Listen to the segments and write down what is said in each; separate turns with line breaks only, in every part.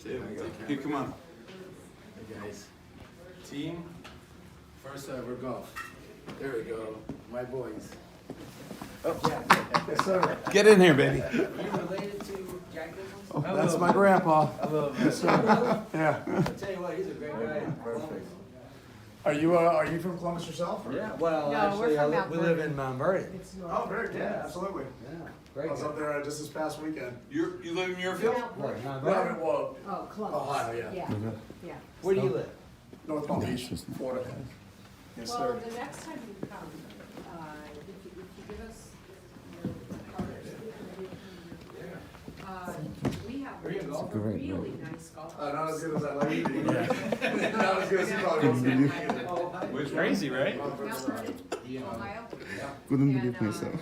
Here, come on.
Hey guys. Team, first ever golf. There we go. My boys.
Oh.
Yeah. Yes, sir.
Get in here, baby.
Are you related to Jack Nicklaus?
Oh, that's my grandpa.
Hello.
Yes, sir. Yeah.
I'll tell you what, he's a great guy.
Perfect.
Are you from Columbus yourself? Or?
Yeah, well,
No,
actually,
we're from Mount
we live
Vernon.
in Mount Vernon.
It's
Oh,
north.
very good. Yeah, absolutely.
Yeah,
I
great
was
guy.
up there just this past weekend.
You live in Muirfield?
Mount
What,
Vernon.
Mount
No, I
Vernon?
mean, well,
Oh, Columbus.
Ohio, yeah.
Yeah, yeah.
Where do you live?
North Palm Beach, Florida. Yes,
Well,
sir.
the next time you come, if you give us your cards, we have
Are you a golfer?
really nice golf.
Not as good as I like to be. Not as good as you probably want to be.
It's crazy, right?
Mount Vernon, Ohio.
Couldn't
And,
believe myself.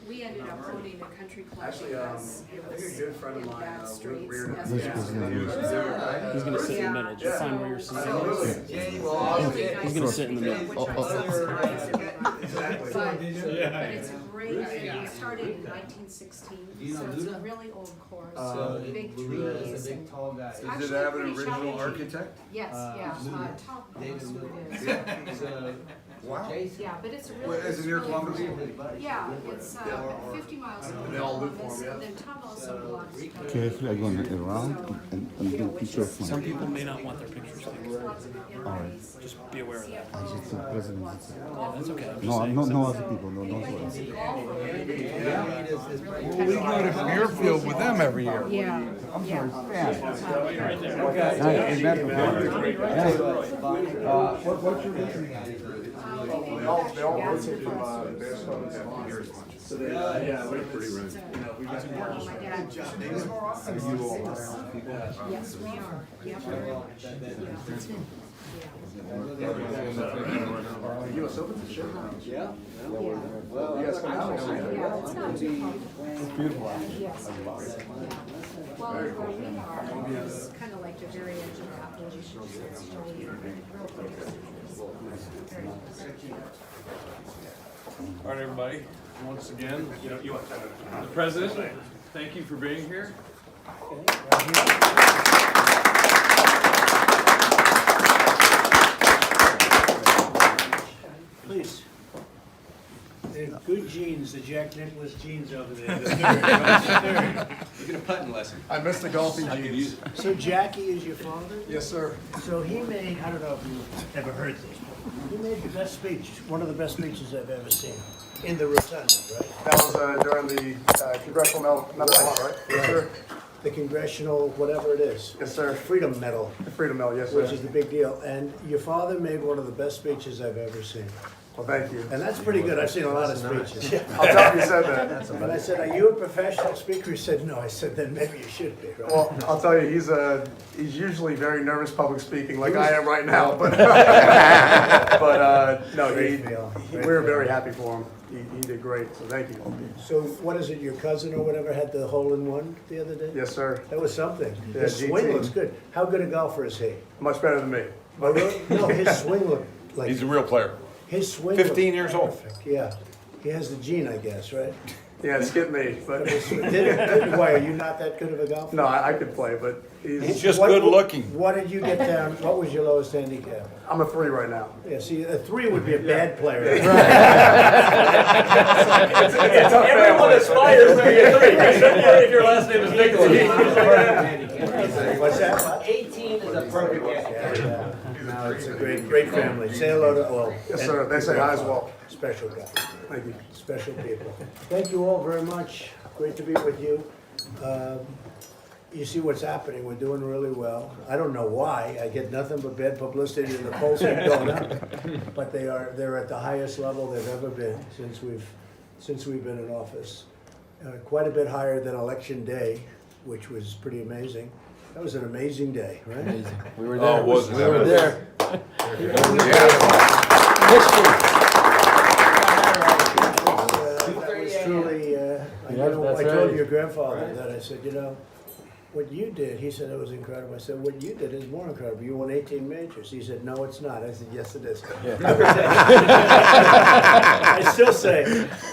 we ended up owning a country club
Actually,
because
I
it
think
was
a good friend of
in
mine,
bad
Luke
streets.
Reardon.
as
This
it
was
is.
nice.
He's gonna sit in the middle, just
Yeah.
find where you're sitting.
Yeah, well,
He's gonna sit in the middle.
Which I subsidize everybody.
Exactly.
But it's a great, we started in 1916,
Do you know
so it's a
Luda?
really old course,
So,
big
Luda
trees.
is a big
and-
tall guy.
Does
Actually,
it have an
pretty
original
challenging.
architect?
Yes, yeah,
Luda.
Tom,
David
that's who
Luda.
it is.
So,
Wow.
Jason.
Yeah, but it's a
Well,
really.
is it
it's
near
really
Columbus?
cool. Yeah, it's 50 miles from
They all live for
Columbus,
him, yeah.
and then Tom also belongs to.
Carefully, I'm going around and do a picture of
Some
mine.
people may not want their pictures taken.
Lots of enemies.
Just be aware of that.
I just the president.
Yeah, that's okay. I'm just
No,
saying.
no other people. No, don't
Anybody
worry.
who's a golfer.
Well, we go to Muirfield with them every year.
Yeah.
I'm sorry,
Right there.
What's your reason? They all rotate from Bearscotland to Palm. So they, yeah, we're pretty rent. You know, we've got
My dad. Yes, we are. Yep, very much. Yeah.
US Open, sure.
Yeah.
You guys come out next week.
Yeah, it's not too far. It's beautiful. Yes, it is. Yeah. Well, where we are is kind of like the very edge of the Appalachians, so it's really real close.
All right, everybody, once again, the president, thank you for being here.
Please. They're good genes, the Jack Nicklaus genes over there. They're
You get a putting lesson.
I missed the golfing genes.
third. So Jackie is your father?
Yes, sir.
So he made, I don't know if you've ever heard this, but he made the best speech, one of the best speeches I've ever seen, in the rotunda, right?
That was during the Congressional Medal, right? Yes, sir.
The congressional, whatever it is.
Yes, sir.
Freedom Medal,
The Freedom Medal, yes,
which
sir.
is the big deal. And your father made one of the best speeches I've ever seen.
Well, thank you.
And that's pretty good. I've seen a lot of speeches.
I'll tell you, you said that.
And I said, are you a professional speaker? He said, no. I said, then maybe you should be, right?
Well, I'll tell you, he's usually very nervous public speaking, like I am right now. But no,
Great deal.
we were very happy for him. He did great. So thank you.
So what is it, your cousin or whatever had the hole-in-one the other day?
Yes, sir.
That was something.
Yeah,
His swing
GT.
looks good. How good a golfer is he?
Much better than me.
Oh, really? No, his swing looked like,
He's a real player.
his swing looked
15 years old.
perfect, yeah. He has the gene, I guess, right?
Yeah, it skipped me, but
Why, are you not that good of a golfer?
no, I could play, but
He's just
What-
good looking.
What did you get down, what was your lowest handicap?
I'm a 3 right now.
Yeah, see, a 3 would be a bad player.
Everyone aspires to be a three, if your last name is Nicholas.
What's that?
18 is a perfect guess.
Yeah. No, it's a great family. Say hello to all.
Yes, sir. They say hi as well.
Special guy.
Thank you.
Special people. Thank you all very much. Great to be with you. You see what's happening. We're doing really well. I don't know why. I get nothing but bad publicity and the polls keep going up. But they're at the highest level they've ever been since we've been in office. Quite a bit higher than election day, which was pretty amazing. That was an amazing day, right?
We were
Oh, was it?
We were there.
That was truly, I
that's
told
right.
your grandfather that, I said, what you did, he said it was incredible. I said, what you did is more incredible. You won 18 majors. He said, no, it's not. I said, yes, it is. I still say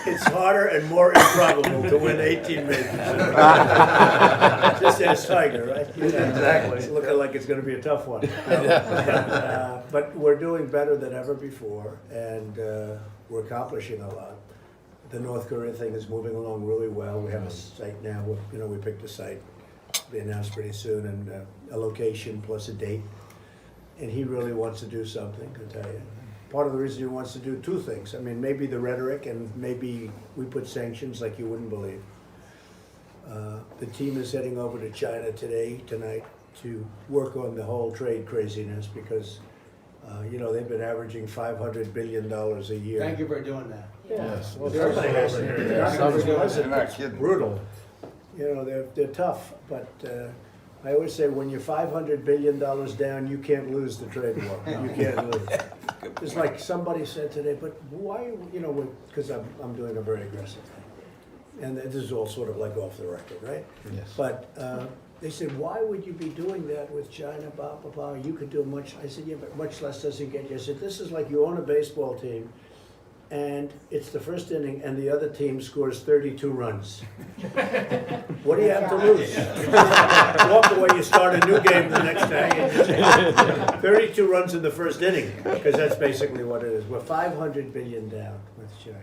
it's harder and more improbable to win 18 majors. Just as Tiger, right? Exactly. It's looking like it's going to be a tough one. But we're doing better than ever before, and we're accomplishing a lot. The North Korea thing is moving along really well. We have a site now. We picked a site. Be announced pretty soon, and a location plus a date. And he really wants to do something, I tell you. Part of the reason he wants to do two things. I mean, maybe the rhetoric, and maybe we put sanctions like you wouldn't believe. The team is heading over to China tonight, to work on the whole trade craziness because, they've been averaging $500 billion a year.
Thank you for doing that.
Yes. Well, everybody has to.
You're not kidding.
Brutal. They're tough, but I always say when you're $500 billion down, you can't lose the trade war. You can't lose. It's like somebody said today, but why, because I'm doing a very aggressive thing. And this is all sort of like off the record, right?
Yes.
But they said, why would you be doing that with China, blah, blah, blah? You could do much. I said, yeah, but much less doesn't get you. I said, this is like you own a baseball team, and it's the first inning, and the other team scores 32 runs. What do you have to lose? Walk away, you start a new game the next day. 32 runs in the first inning, because that's basically what it is. We're 500 billion down with China.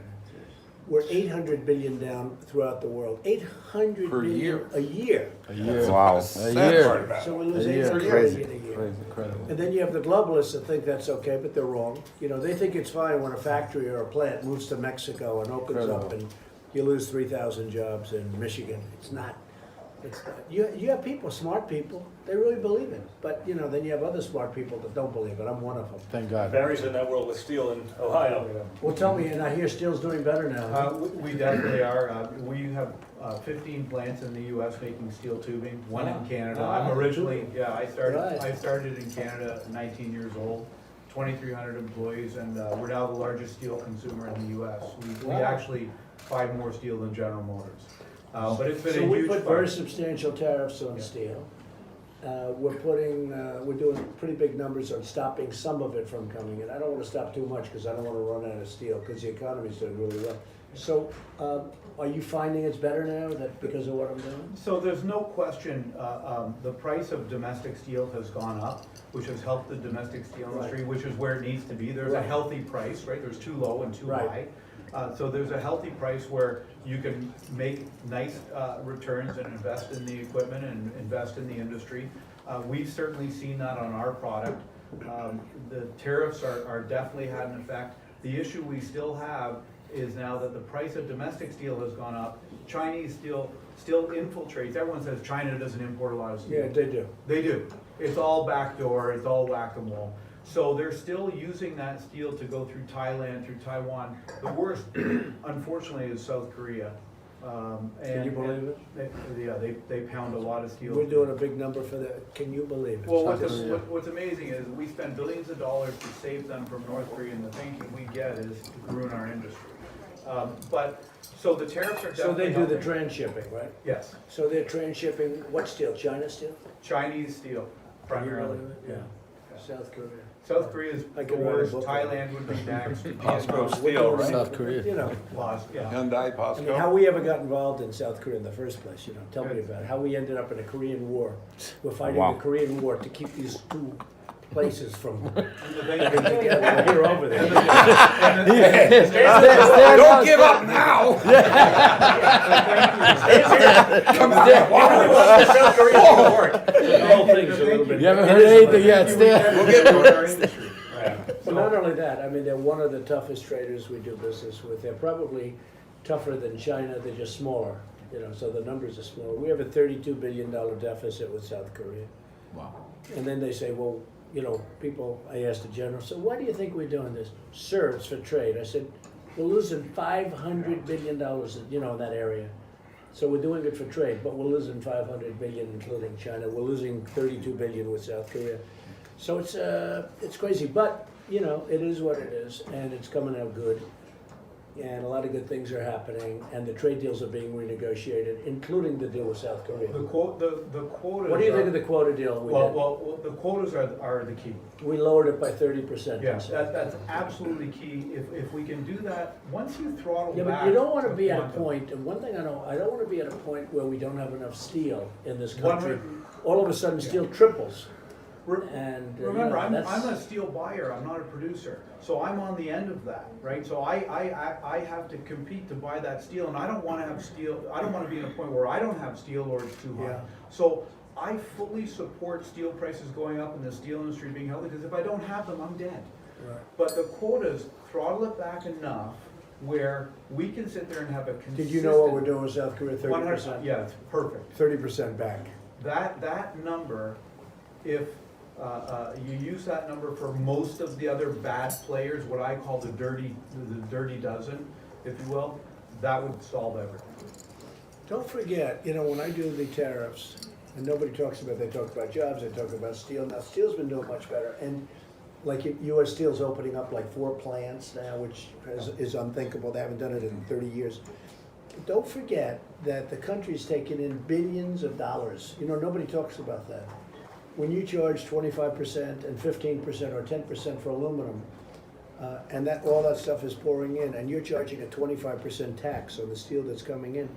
We're 800 billion down throughout the world. 800
Per
billion
year.
a year.
Wow.
A year.
So we lose
A year.
800
Crazy.
billion a year.
Crazy, incredible.
And then you have the globalists that think that's okay, but they're wrong. They think it's fine when a factory or a plant moves to Mexico and opens up and you lose 3,000 jobs in Michigan. It's not. You have people, smart people, they really believe it. But, then you have other smart people that don't believe it. I'm one of them.
Thank God.
Barry's in that world with steel in Ohio.
Well, tell me, and I hear steel's doing better now.
We definitely are. We have 15 plants in the U.S. making steel tubing, one in Canada. I'm originally, I started in Canada at 19 years old, 2,300 employees, and we're now the largest steel consumer in the U.S. We actually buy more steel than General Motors. But it's been a
So we
huge
put
part.
very substantial tariffs on steel. We're doing pretty big numbers on stopping some of it from coming in. I don't want to stop too much because I don't want to run out of steel because the economy's doing really well. So, are you finding it's better now because of what I'm doing?
So there's no question, the price of domestic steel has gone up, which has helped the domestic steel industry, which is where it needs to be. There's a healthy price, right? There's too low and too high. So there's a healthy price where you can make nice returns and invest in the equipment and invest in the industry. We've certainly seen that on our product. The tariffs are definitely had an effect. The issue we still have is now that the price of domestic steel has gone up. Chinese steel still infiltrates. Everyone says China doesn't import a lot of steel.
Yeah, they do.
They do. It's all backdoor, it's all whack-a-mole. So they're still using that steel to go through Thailand, through Taiwan. The worst, unfortunately, is South Korea.
Can you believe it?
They pound a lot of steel.
We're doing a big number for that. Can you believe it?
Well, what's amazing is we spend billions of dollars to save them from North Korea, and the thinking we get is to ruin our industry. So the tariffs are definitely
So they do the
helping.
transshipping, right?
Yes,
So they're transshipping what steel? China steel?
Chinese steel primarily.
Yeah. South Korea.
South Korea is
I
the
could write a
worst.
book on
Thailand would be next.
POSCO Steel, right?
South Korea.
Lost, yeah.
Hyundai,
I mean, how
POSCO.
we ever got involved in South Korea in the first place, tell me about it. How we ended up in a Korean war. We're fighting
Wow.
the Korean War to keep these two places from
And the thing
getting together. We're over there.
Don't give up now!
South Korea will work. The whole thing's a little bit.
You haven't heard anything yet, Stan?
We'll get to our industry.
But not only that, I mean, they're one of the toughest traders we do business with. They're probably tougher than China, they're just smaller, so the numbers are smaller. We have a $32 billion deficit with South Korea.
Wow.
And then they say, well, people, I asked the general, so why do you think we're doing this? Sir, it's for trade. I said, we're losing $500 billion, in that area. So we're doing it for trade, but we're losing $500 billion, including China. We're losing $32 billion with South Korea. So it's crazy, but, it is what it is, and it's coming out good. and a lot of good things are happening, and the trade deals are being renegotiated, including the deal with South Korea.
The quotas.
What do you think
are-
of the quota deal we
Well,
did?
well, the quotas are the key.
We lowered it by 30%.
Yes, that's absolutely key. If we can do that, once you throttle
Yeah,
back.
but you don't wanna
the
be at a
quantum-
point, and one thing I don't wanna be at a point where we don't have enough steel in this
One
country.
re-
All of a sudden, steel triples,
Re-
and,
Remember, I'm
that's.
a steel buyer, I'm not a producer, so I'm on the end of that, right? So I have to compete to buy that steel, and I don't wanna have steel, I don't wanna be in a point where I don't have steel or it's too high.
Yeah.
So I fully support steel prices going up and the steel industry being healthy, because if I don't have them, I'm dead.
Right.
But the quotas throttle it back enough where we can sit there and have a consistent.
Did you know what we're doing with South Korea, 30%?
Yeah, it's perfect.
30% back.
That number, if you use that number for most of the other bad players, what I call the dirty dozen, if you will, that would solve everything.
Don't forget, when I do the tariffs, and nobody talks about, they talk about jobs, they talk about steel. Now, steel's been doing much better, and like US Steel's opening up like 4 plants now, which is unthinkable. They haven't done it in 30 years. Don't forget that the country's taken in billions of dollars. Nobody talks about that. When you charge 25% and 15% or 10% for aluminum, and all that stuff is pouring in, and you're charging a 25% tax on the steel that's coming in,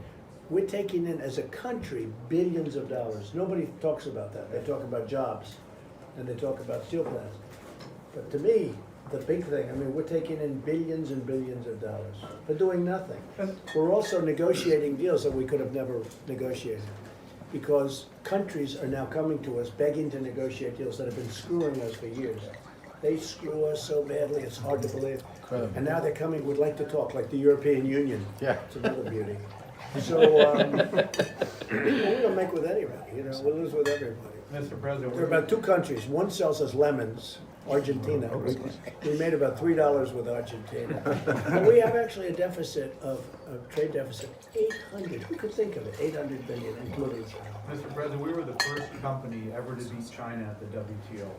we're taking in, as a country, billions of dollars. Nobody talks about that. They talk about jobs, and they talk about steel plants. But to me, the big thing, we're taking in billions and billions of dollars for doing nothing. We're also negotiating deals that we could have never negotiated, because countries are now coming to us begging to negotiate deals that have been screwing us for years. They screw us so badly, it's hard to believe.
Incredible.
And now they're coming, would like to talk, like the European Union.
Yeah.
It's another beauty. So, we'll make with anybody, we'll lose with everybody.
Mr. President.
There are about 2 countries. One sells us lemons, Argentina. We made about $3 with Argentina. And we have actually a deficit a trade deficit, 800, who could think of it, 800 billion, including China.
Mr. President, we were the first company ever to beat China at the WTO.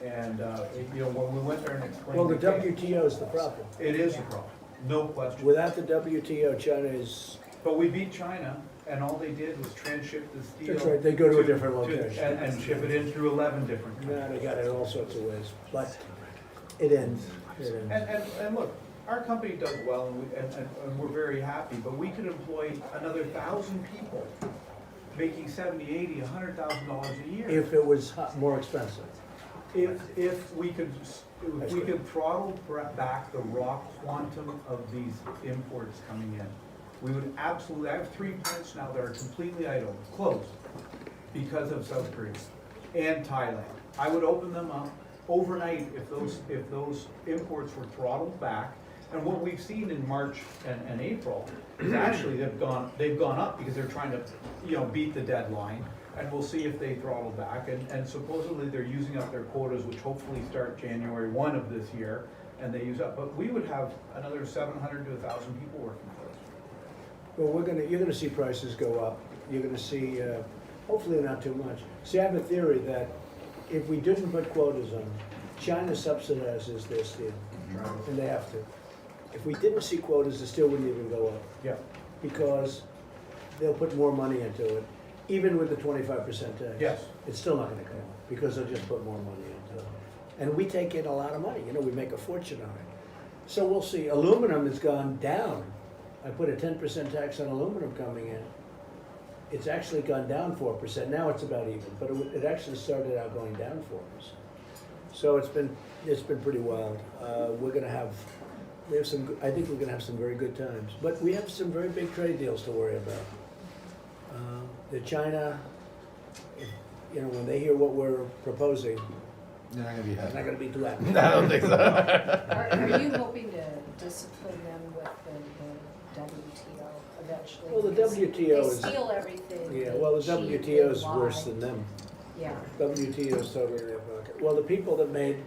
And, when we went there and explained.
Well, the WTO is the problem.
It is a problem, no question.
Without the WTO, China is,
But we beat China, and all they did was transship the steel.
That's right, they go to a different location.
And ship it in through 11 different
now
countries.
they got it in all sorts of ways, but it ends.
And look, our company does well, and we're very happy, but we could employ another 1,000 people, making $70, $80, $100,000 a year.
If it was more expensive.
If we could throttle back the raw quantum of these imports coming in, we would absolutely, I have 3 plants now that are completely idle, closed, because of South Korea and Thailand. I would open them up overnight if those imports were throttled back. And what we've seen in March and April is actually they've gone up because they're trying to, beat the deadline. And we'll see if they throttle back. And supposedly they're using up their quotas, which hopefully start January 1 of this year, and they use up. But we would have another 700 to 1,000 people working for us.
Well, you're gonna see prices go up. You're gonna see, hopefully not too much. See, I have a theory that if we didn't put quotas on, China subsidizes their steel, and they have to. If we didn't see quotas, the steel wouldn't even go up,
Yeah.
because they'll put more money into it, even with the 25% tax.
Yes.
It's still not gonna come up, because they'll just put more money into it. And we take in a lot of money, we make a fortune on it. So we'll see. Aluminum has gone down. I put a 10% tax on aluminum coming in. It's actually gone down 4%. Now it's about even, but it actually started out going down 4%. So it's been pretty wild. I think we're gonna have some very good times. But we have some very big trade deals to worry about. The China, when they hear what we're proposing,
You're not gonna be
they're
happy.
not gonna be too happy.
I don't think so.
Are you hoping to discipline them with the WTO eventually?
Well, the
Because
WTO is-
They steal everything.
Yeah,
they
well, the
cheat,
WTO is
they lie.
worse than them.
Yeah.
WTO is totally in their pocket. Well, the people that made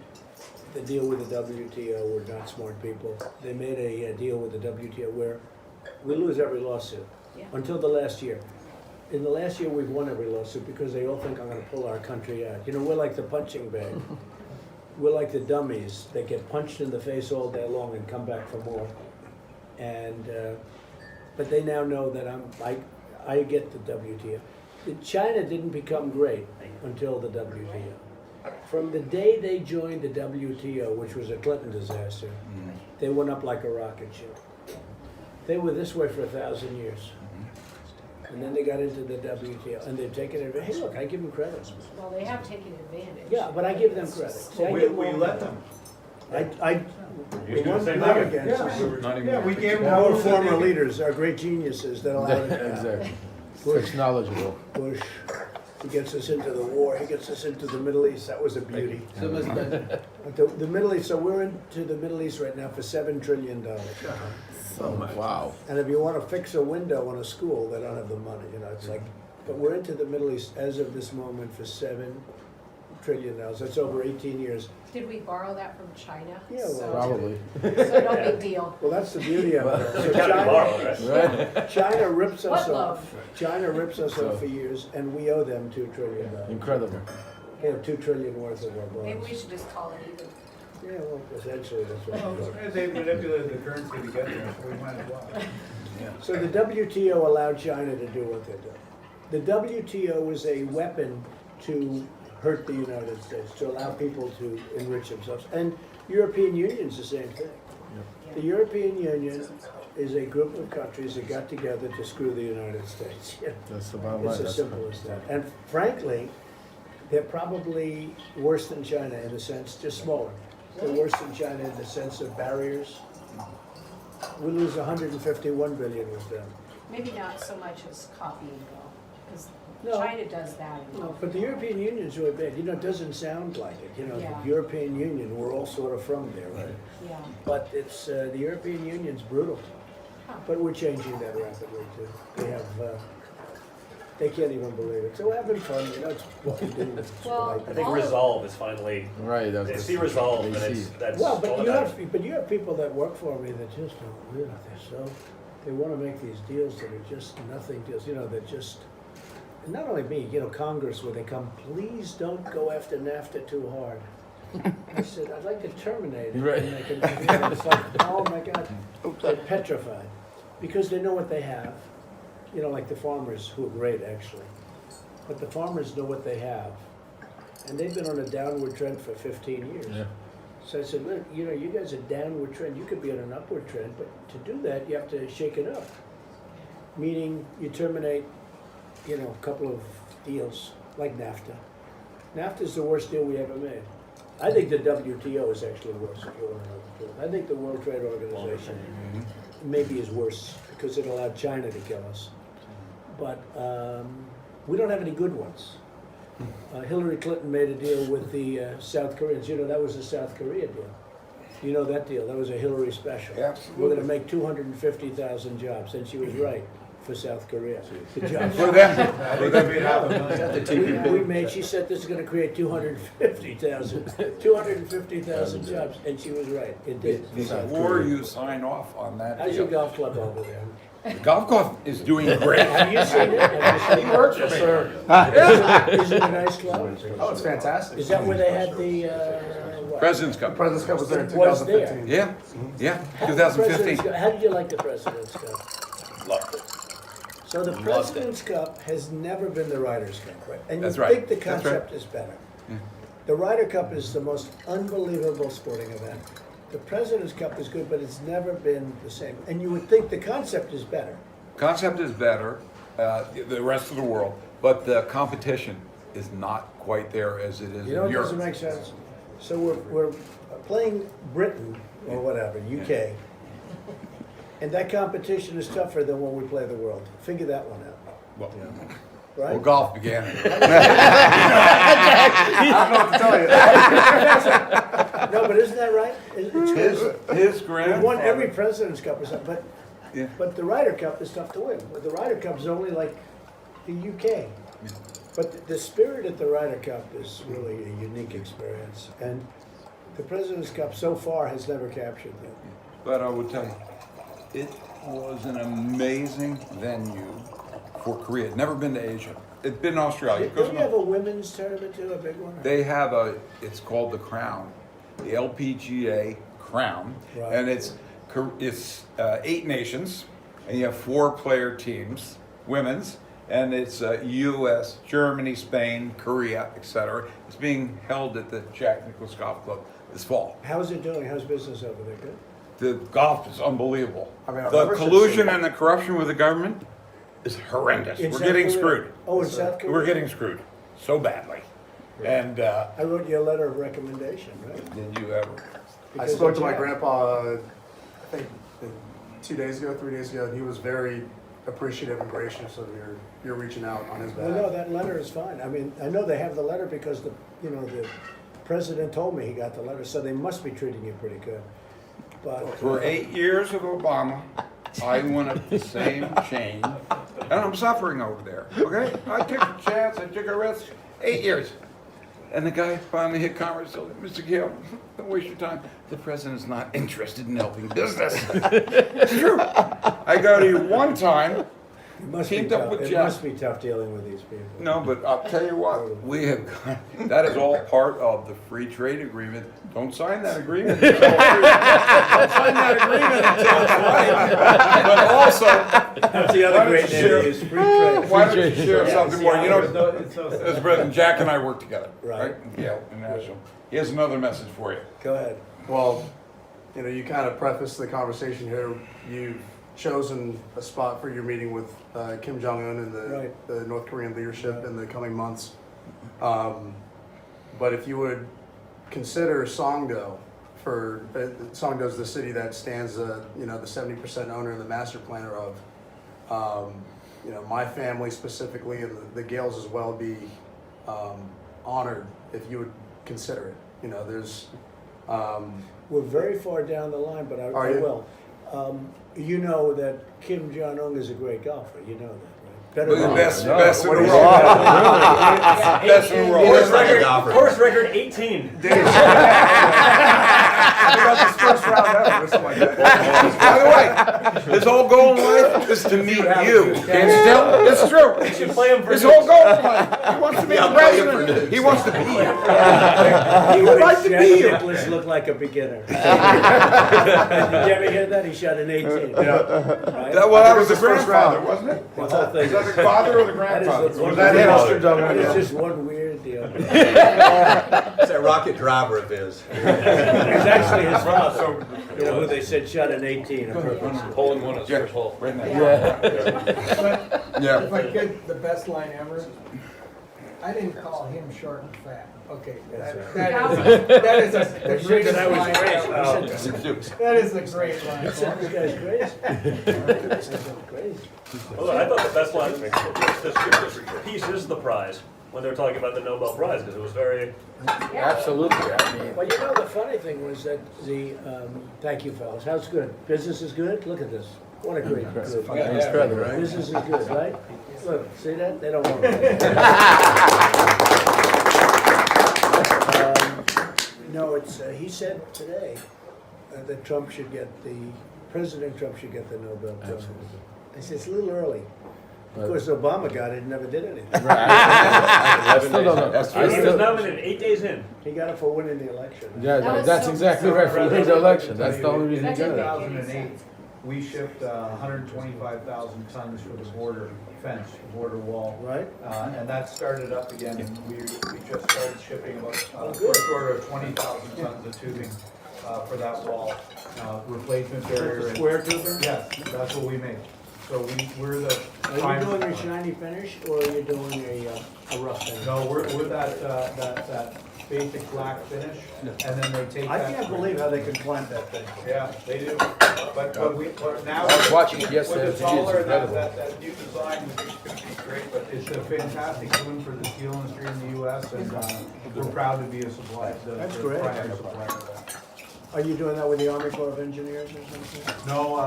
the deal with the WTO were not smart people. They made a deal with the WTO where we lose every lawsuit,
Yeah.
until the last year. In the last year, we've won every lawsuit because they all think I'm gonna pull our country out. We're like the punching bag. We're like the dummies that get punched in the face all day long and come back for more. And, but they now know that I get the WTO. China didn't become great until the WTO. From the day they joined the WTO, which was a Clinton disaster, they went up like a rocket ship. They were this way for 1,000 years. And then they got into the WTO, and they've taken it. Hey, look, I give them credit.
Well, they have taken advantage.
Yeah, but I give them credit. See, I
We
give
let them.
We won the not against us.
Yeah, we gave them.
Our
rules that
former
they-
leaders are great geniuses that allowed it to happen.
Exactly. It's knowledgeable.
Bush, he gets us into the war, he gets us into the Middle East, that was a beauty. The Middle East, so we're into the Middle East right now for $7 trillion.
Wow.
And if you wanna fix a window on a school, they don't have the money, you know, it's like, but we're into the Middle East as of this moment for $7 trillion. That's over 18 years.
Did we borrow that from China?
Yeah, well,
So-
Probably.
So no big deal.
Well, that's the beauty of it. So
It can't be borrowed, right?
Right?
China rips us
What
off.
love?
China rips us off for years, and we owe them $2 trillion.
Incredible.
They have $2 trillion worth of our
Maybe
bonds.
we should just call it even.
Yeah, well, essentially, that's what we're doing.
They manipulated the currency to get there, so we might as well.
So the WTO allowed China to do what they did. The WTO was a weapon to hurt the United States, to allow people to enrich themselves. And European Union's the same thing. The European Union is a group of countries that got together to screw the United States.
That's the bottom line.
It's as simple as that. And frankly, they're probably worse than China in a sense, just smaller. They're worse than China in the sense of barriers. We lose 151 billion with them.
Maybe not so much as copying though, because
No.
China does that. in
No, but the European Union's really bad. You know, it doesn't sound like it. You know,
Yeah.
the European Union, we're all sort of from there, right?
Yeah.
But it's, the European Union's brutal.
Huh.
But we're changing that rapidly too. They have, they can't even believe it. So we're having fun, you know, it's what we do. It's
Well,
what
I think resolve is finally,
Right.
they see resolve, and
They
it's,
see.
that's
Well,
all
but you
that
have, you have people that work for me that just don't realize they're so, they wanna make these deals that are just nothing deals, you know, that just, and not only me, you know, Congress, where they come, please don't go after NAFTA too hard. I said, I'd like to terminate it.
Right.
And they can, you know, it's like, oh my God, they're petrified, because they know what they have. You know, like the farmers, who are great, actually. But the farmers know what they have. And they've been on a downward trend for 15 years.
Yeah.
So I said, look, you know, you guys are downward trend, you could be on an upward trend, but to do that, you have to shake it up. Meaning, you terminate, you know, a couple of deals, like NAFTA. NAFTA is the worst deal we ever made. I think the WTO is actually worse, if you want to know the truth. I think the World Trade Organization maybe is worse, because it allowed China to kill us. But we don't have any good ones. Hillary Clinton made a deal with the South Koreans. You know, that was a South Korea deal. You know that deal, that was a Hillary special.
Absolutely.
We're gonna make 250,000 jobs, and she was right for South Korea. The jobs.
For them,
I think we'd have a million.
We made, she said this is gonna create 250,000 jobs, and she was right, it did.
before you sign off on that
How's your
deal.
golf club over there?
The golf club is doing great.
Have you seen it? Have you seen it?
Works for me.
Is it a nice club?
Oh, it's fantastic.
Is that where they had the, what?
President's Cup.
President's Cup was there in
Was there.
2015.
Yeah, yeah,
How did the President's
2015.
Cup- How did you like the President's Cup?
Loved it.
So the President's Cup has never been the Ryder's Cup, right? And you
That's right.
think the
That's right.
concept is better. The Ryder Cup is the most unbelievable sporting event. The President's Cup is good, but it's never been the same. And you would think the concept is better.
Concept is better, the rest of the world, but the competition is not quite there as it is
You know,
in
it doesn't
Europe.
make sense. So we're playing Britain, or whatever, UK. And that competition is tougher than when we play the world. Figure that one out,
Well,
right?
golf began it.
No, but isn't that right? It's
His
we won
grandfather.
every President's Cup or something,
Yeah.
but the Ryder Cup is tough to win. But the Ryder Cup is only like the UK. But the spirit at the Ryder Cup is really a unique experience. And the President's Cup so far has never captured that.
But I would tell you, it was an amazing venue for Korea. Never been to Asia. It's been in Australia.
Don't you have a women's tournament too, a big one?
They have it's called the Crown, the LPGA Crown,
Right.
and it's it's 8 nations, and you have 4-player teams, women's, and it's U.S., Germany, Spain, Korea, etc. It's being held at the Jack Nicklaus Golf Club this fall.
How's it doing? How's business over there? Good?
The golf is unbelievable.
I mean, our
The
membership's
collusion
so-
and the corruption with the government is horrendous.
In
We're
South
getting
Korea?
screwed.
Oh, in South Korea?
We're getting screwed so badly. And
I wrote you a letter of recommendation, right?
did you ever?
I
Because
spoke
of
to my
Jack.
grandpa, I think 2 days ago, 3 days ago, and he was very appreciative and gracious of your reaching out on his
Well, no,
behalf.
that letter is fine. I mean, I know they have the letter because the president told me he got the letter, so they must be treating you pretty good. But
For 8 years of Obama, I wanted the same change, and I'm suffering over there, okay? I took a chance, I took a risk, 8 years. And the guy finally hit Congress, told him, Mr. Gale, don't waste your time. The president's not interested in helping business. It's true. I go to you one time,
it must be
teamed up
tough.
with
It
Jeff.
must be tough dealing with these people.
No, but I'll tell you what, we have, that is all part of the free trade agreement. Don't sign that agreement. Don't sign that agreement until it's right. But also,
That's the
Why
other
don't
great
you
name
share-
is free trade.
why don't you share something more? You know,
It's so sad.
as President Jack and I work together,
Right.
right? Yeah, in Nashville. He has another message for you.
Go ahead.
Well, you kind of prefaced the conversation here. You've chosen a spot for your meeting with Kim Jong-un and
Right.
the North Korean leadership in the coming months. But if you would consider Songdo Songdo's the city that stands, the 70% owner and the master planner of, my family specifically and the Gales as well be honored if you would consider it. There's,
We're very far down the line, but I
Are you?
will. You know that Kim Jong-un is a great golfer. You know that, right? Better
The
than
best in the
What is
world.
Yeah,
Best in the world.
Course record 18.
about this first round ever or something like that.
By the way, his whole goal in life is to meet you. Can't you tell? It's true.
You play him for
His whole goal in life, he wants to be the president. He wants to be you.
He
would like
makes
to
Jack
be you.
Nicklaus look like a beginner. Did you ever hear that? He shot an 18. Right?
That was the grandfather, wasn't it?
The whole thing
Is that the father or the
That is
grandfather?
the-
Or was that him?
That is just one weird deal. It's
It's that rocket driver of his.
actually his father. You know who they said shot an 18 on purpose.
Hole in one is
Yeah,
first hole.
right there.
If
Yeah.
I could, the best line ever, I didn't call him short and fat. Okay, that is the greatest
that I was
line
crazy.
ever. That is a great line.
This guy's crazy. This guy's crazy.
Well, I thought the best line, this piece is the prize, when they were talking about the Nobel Prize, because it was very,
Absolutely. I mean,
Well, you know, the funny thing was that thank you fellas, how's good? Business is good? Look at this. What a great group.
it's feather, right?
Business is good, right? Look, see that? They don't want it. No, it's, he said today that Trump should get President Trump should get the Nobel Prize. I said, it's a little early. Of course, Obama got it and never did anything.
I still don't know.
That's
I
he was
still,
nominated 8 days in.
He got it for winning the election.
yeah,
That was
that's
so
exactly right for winning the election. That's the only reason he
In
got it.
2008, we shipped 125,000 tons for the border fence, the border wall.
Right?
And that started up again, and we just started shipping about
good.
first order of 20,000 tons of tubing for that wall. Replacement barrier. and-
Square tubing?
Yes, that's what we make. So we're the.
Are you
prime-
doing your shiny finish or are you doing a rough finish?
No, we're that basic black finish, and then they take
I
that.
can't believe how they can plant that thing.
Yeah, they do, but now.
I was watching it yesterday.
With the taller, that new design, we think it's gonna be great, but it's a fantastic boon for the steel industry in the US, and we're proud to be a supplier,
That's
the
great.
primary supplier of that.
Are you doing that with the Army Corps of Engineers or something?
No,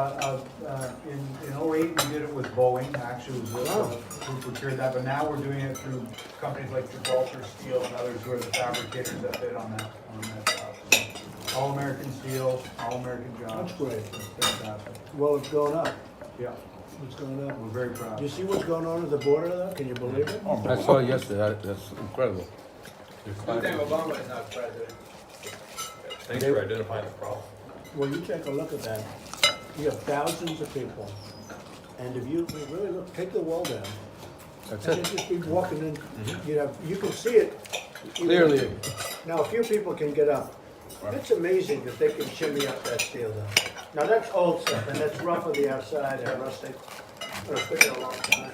in '08, we did it with Boeing, actually, it was, who procured that, but now we're doing it through companies like Gibraltar Steel and others who are the fabricators that bid on that job. So, All American Steel, All American jobs.
That's great.
It's fantastic.
Well, it's going up.
Yeah,
It's going up.
we're very proud.
Do you see what's going on at the border though? Can you believe it?
I saw it yesterday. That's incredible.
Obama is not president.
Thanks for identifying the problem.
Well, you take a look at that. You have thousands of people, and if you really look, take the wall down.
That's
And
it.
you just be walking in, you can see it.
Clearly.
Now, a few people can get up. It's amazing that they can shimmy up that steel down. Now, that's old stuff, and that's rough on the outside and rustic. It's been a long time.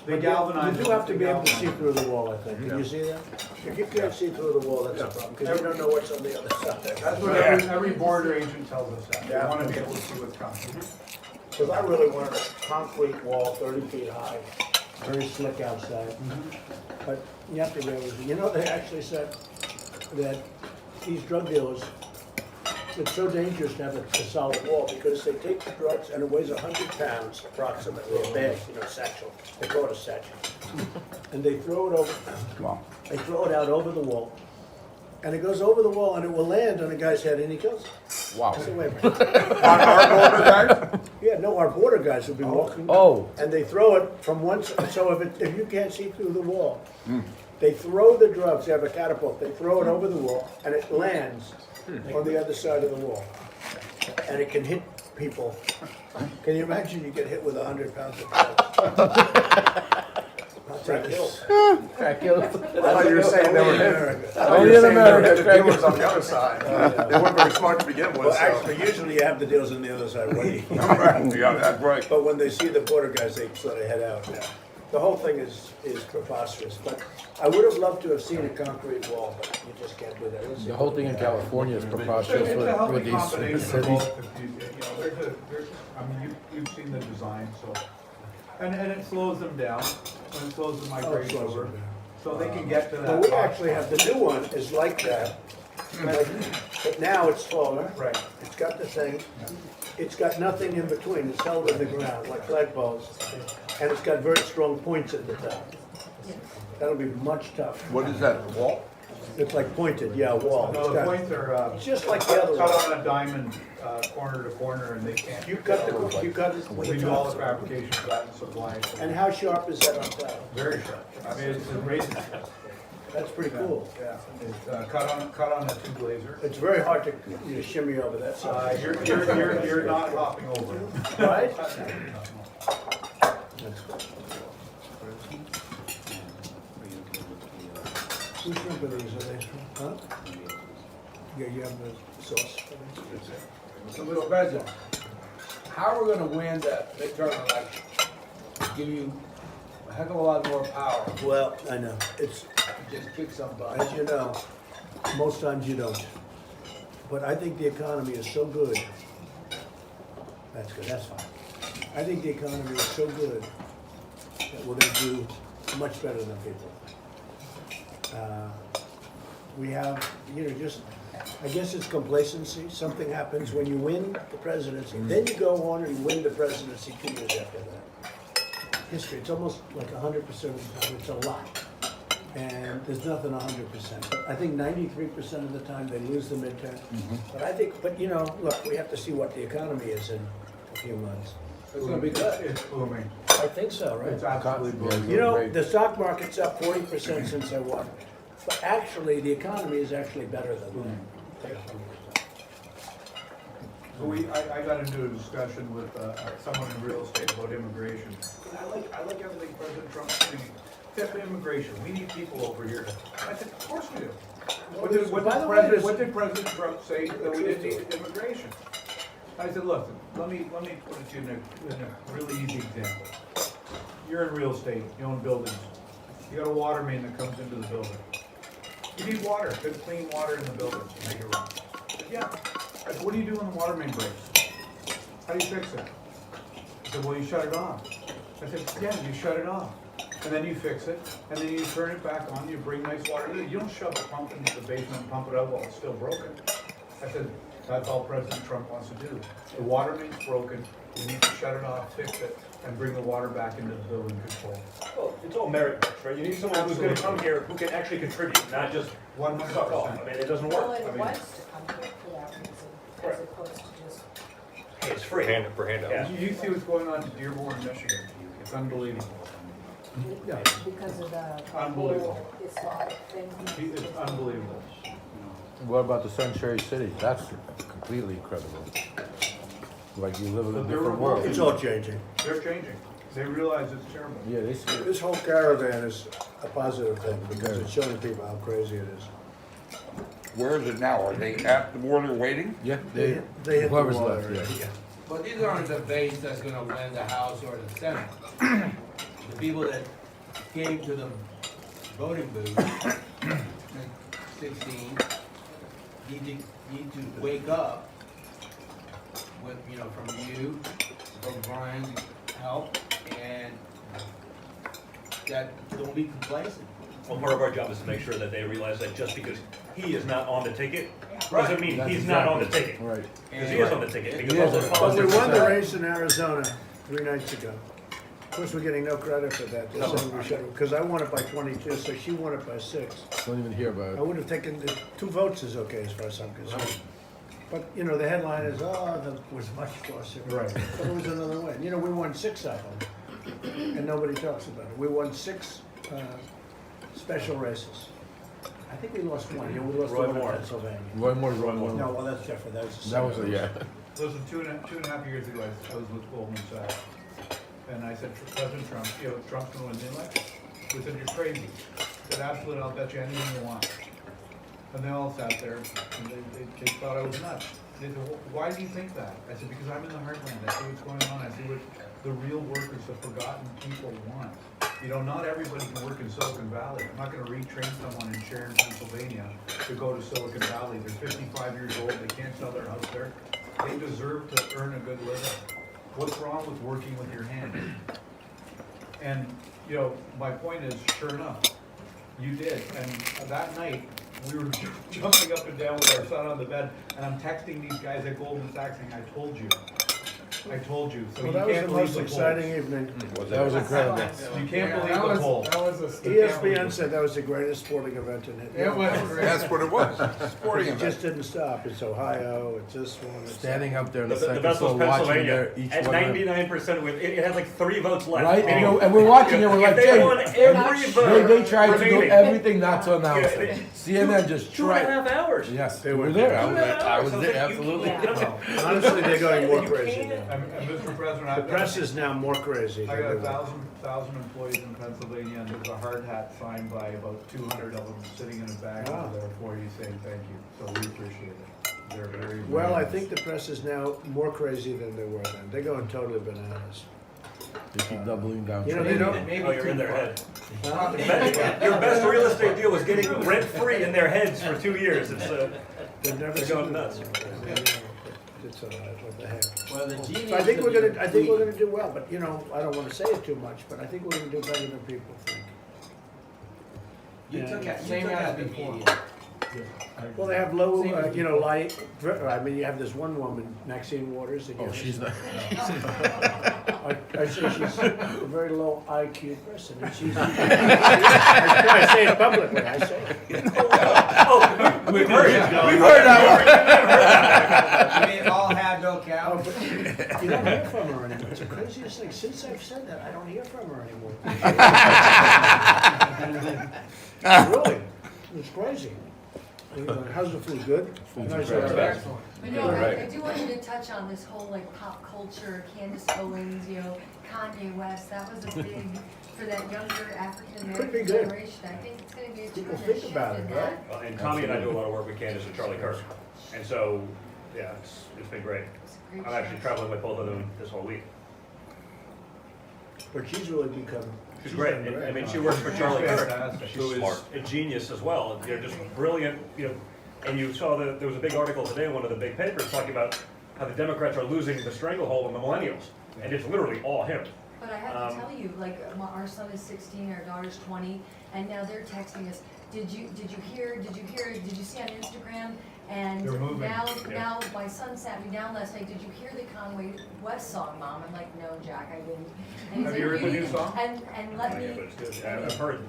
They galvanize.
You do have to be able to see through the wall, I think. Can you see that? If you can't see through the wall, that's a problem, because you don't know what's on the other side.
That's what every border agent tells us that. They
Yeah.
want to be able to see what's coming.
Because I really wanted a concrete wall 30 feet high, very slick outside. But you have to be able to, they actually said that these drug dealers, it's so dangerous to have a solid wall because they take the drugs and it weighs 100 pounds approximately, a bag, satchel. They call it a satchel. And they throw it over, they throw it out over the wall. And it goes over the wall and it will land on a guy's head and he kills him.
Wow.
I said, wait a minute.
On our border, guys?
Yeah, no, our border guys will be walking.
Oh.
And they throw it from one side, so if you can't see through the wall, they throw the drugs, they have a catapult, they throw it over the wall, and it lands on the other side of the wall. And it can hit people. Can you imagine you get hit with 100 pounds of drugs? I'll take this.
Crack kills.
I thought you were saying they were him. I thought
Only
you were
in
saying they were
America,
the
Craig.
dealers on the other side. They weren't very smart to begin with,
Well,
so.
actually, usually you have the deals on the other side waiting.
Yeah, that's right.
But when they see the border guys, they sort of head out. The whole thing is preposterous, but I would have loved to have seen a concrete wall, but you just can't do that. Let's see.
The whole thing in California is
It's
preposterous
a healthy
with these
combination of
cities.
both. You've seen the design, so, and it slows them down, and it slows the migration
slows
over,
them down.
so they can get to that.
Well, we actually have, the new one is like that, but now it's taller.
Right.
It's got the thing, it's got nothing in between, it's held in the ground like flagpoles, and it's got very strong points at the top. That'll be much tougher.
What is that, a wall?
It's like pointed, yeah, wall.
No,
It's
the
got-
points are,
It's just like the other
cut
one.
on a diamond, corner to corner, and they can't.
You cut it with
We
the
do all the
top.
fabrication for that and supply it.
And how sharp is that on top?
Very sharp. I mean, it's a razor sharp.
That's pretty cool.
Yeah, it's cut on a two blazer.
It's very hard to shimmy over that side.
You're not hopping over.
Right? Whose shrimp are these? Are they shrimp? Huh? Yeah, you have the sauce.
So, little President, how are we gonna win that midterm election? Give you a heck of a lot more power,
Well, I know. It's,
just kick somebody.
as you know, most times you don't. But I think the economy is so good. That's good, that's fine. I think the economy is so good that we're gonna do much better than people. We have, I guess it's complacency. Something happens when you win the presidency. Then you go on and win the presidency 2 years after that. History, it's almost like 100% of the time. It's a lot. And there's nothing 100%. But I think 93% of the time they lose the midterm. But I think, look, we have to see what the economy is in a few months.
It's gonna be good.
It's booming.
I think so, right?
It's absolutely booming.
You know, the stock market's up 40% since I won. But actually, the economy is actually better than that.
So I got into a discussion with someone in real estate about immigration. I like everything President Trump's doing. Except immigration, we need people over here. I said, of course we do. What did President Trump say that we didn't need immigration? I said, look, let me put it to you in a really easy example. You're in real estate, you own buildings. You got a water main that comes into the building. You need water, good clean water in the building to make it run. I said, yeah. I said, what do you do when the water main breaks? How do you fix it? He said, well, you shut it off. I said, yeah, you shut it off. And then you fix it, and then you turn it back on, you bring nice water in. You don't shove the pump into the basement and pump it out while it's still broken. I said, that's all President Trump wants to do. The water main's broken, you need to shut it off, fix it, and bring the water back into the building control.
Well, it's all merit, right? You need someone who's gonna come here who can actually contribute, not just suck off. I mean, it doesn't work.
Well,
I
it
mean,
wants to come here for that reason, as opposed to just.
hey, it's free.
For handouts.
Yeah.
You see what's going on in Dearborn, Michigan. It's unbelievable.
Because of the
Unbelievable.
whole Islamic thing.
It's
like you live in
So
a
they're
different
remote.
world.
It's all changing.
They're changing. They realize it's terrible.
Yeah, they see it.
This whole caravan is a positive thing because it's showing people how crazy it is.
Where is it now? Are they at the border waiting?
Yeah,
They hit the
whoever's
wall
left,
already.
yeah.
But these aren't the base that's gonna win the House or the Senate. The people that came to the voting booth in 16 need to wake up with, from you, from Brian's help, and that don't be complacent.
Well, part of our job is to make sure that they realize that just because he is not on the ticket,
Right.
doesn't mean
That's
he's not on the
exactly-
ticket.
Right.
Because he is on the ticket, because
He
all
is.
those
But
But we
politics.
won the race in Arizona 3 nights ago. Of course, we're getting no credit for that. They're saying we should, because I won it by 22, so she won it by 6.
Don't even hear about
I
it.
would have taken, 2 votes is okay as far as I'm concerned. But, the headline is, that was much closer.
Right.
But it was another win. We won 6 of them, and nobody talks about it. We won 6 special races. I think we lost one. We lost
Roy
one in
Moore.
Pennsylvania.
Roy Moore.
No, well, that's different. That was the
That was
second.
yeah.
Listen, two and a half years ago, I was with Goldman Sachs, and I said, President Trump, Trump's gonna win the election. They said, you're crazy. I said, absolutely, I'll bet you anything you want. And they all sat there, and they thought I was nuts. They said, well, why do you think that? I said, because I'm in the heartland, I see what's going on, I see what the real workers, the forgotten people want. Not everybody can work in Silicon Valley. I'm not gonna retrain someone in Sharon, Pennsylvania to go to Silicon Valley. They're 55 years old, they can't sell their house there. They deserve to earn a good living. What's wrong with working with your hands? And, my point is, sure enough, you did. And that night, we were jumping up and down with our son on the bed, and I'm texting these guys at Goldman Sachs saying, I told you. I told you. So
Well,
you
that was
can't
the
believe
most
the
exciting
polls.
evening.
That was incredible.
You can't believe the polls.
That was a.
ESPN said that was the greatest sporting event in it.
It was great.
That's what it was, sporting
It
event.
just didn't stop. It's Ohio, it's this one. It's
Standing up there in the
The
second
best was
floor watching
Pennsylvania,
their each
at
one.
99% with, it had like 3 votes left.
Right?
Meaning,
And we're watching it, we're like,
if they won
Jay,
every vote
they tried to do
remaining.
everything not to announce
Yeah,
it. CNN just
Two and a
tried.
half hours.
Yes,
They
they
were
were there.
there.
I was
So
there,
you-
absolutely.
you know,
Honestly, they're going more
You
crazy
can't-
now.
And Mr. President,
The press is now more crazy.
I
than
got
they were.
1,000 employees in Pennsylvania, and there's a hard hat signed by about 200 of them sitting in a bag
Wow.
over there for you saying thank you. So we appreciate it. They're very.
Well, I
nice.
think the press is now more crazy than they were then. They're going totally bananas.
They keep doubling down.
They don't.
Oh, you're in their head.
Huh?
Your best real estate deal was getting rent-free in their heads for 2 years. It's,
They've never
They're
seen
going
it.
nuts.
It's all right, what the heck.
Well, the genius.
So I think
of
we're
the
gonna, I think we're
tweet-
gonna do well, but I don't wanna say it too much, but I think we're gonna do better than people think.
You took out,
Same
you took
as
out the
before.
media.
Well, they have low, light, you have this one woman, Maxine Waters. that
Oh,
you-
she's not.
I say she's a very low IQ person, and she's, I say it publicly, I say it.
we've heard it.
We've heard that
You mean all had no
Oh,
cow?
but you don't hear from her anymore. It's the craziest thing. Since I've said that, I don't hear from her anymore. Really, it's crazy. How's the food? Good? Nice
incredible.
restaurant.
Excellent.
But no,
Right.
I do want you to touch on this whole pop culture, Candace Owens, Kanye West. That was a big for that younger African
Could be
American
good.
generation. I think it's going to be a
People
tremendous
think
shift
about
in
it,
that.
right?
Well, and Tommy and I do a lot of work with Candace and Charlie Kirk. And so, yeah, it's been great.
It's a great
I'm actually
shift.
traveling with both of them this whole week.
But she's really become.
She's great.
done
And, I mean, she works for Charlie Kirk,
Fantastic.
who is a genius as well. They're just brilliant, And you saw that there was a big article today in one of the big papers talking about how the Democrats are losing the stranglehold on the millennials. And it's literally all him.
But I have to tell you, our son is 16, our daughter's 20, and now they're texting us. Did you hear? Did you see on Instagram? And
They're moving.
now my son sat me down last night. Did you hear the Conway West song, Mom? I'm like, no, Jack, I didn't. And he's
Have
like,
you heard the new
"Really?"
song?
And let
Yeah,
me.
but it's good. I've heard.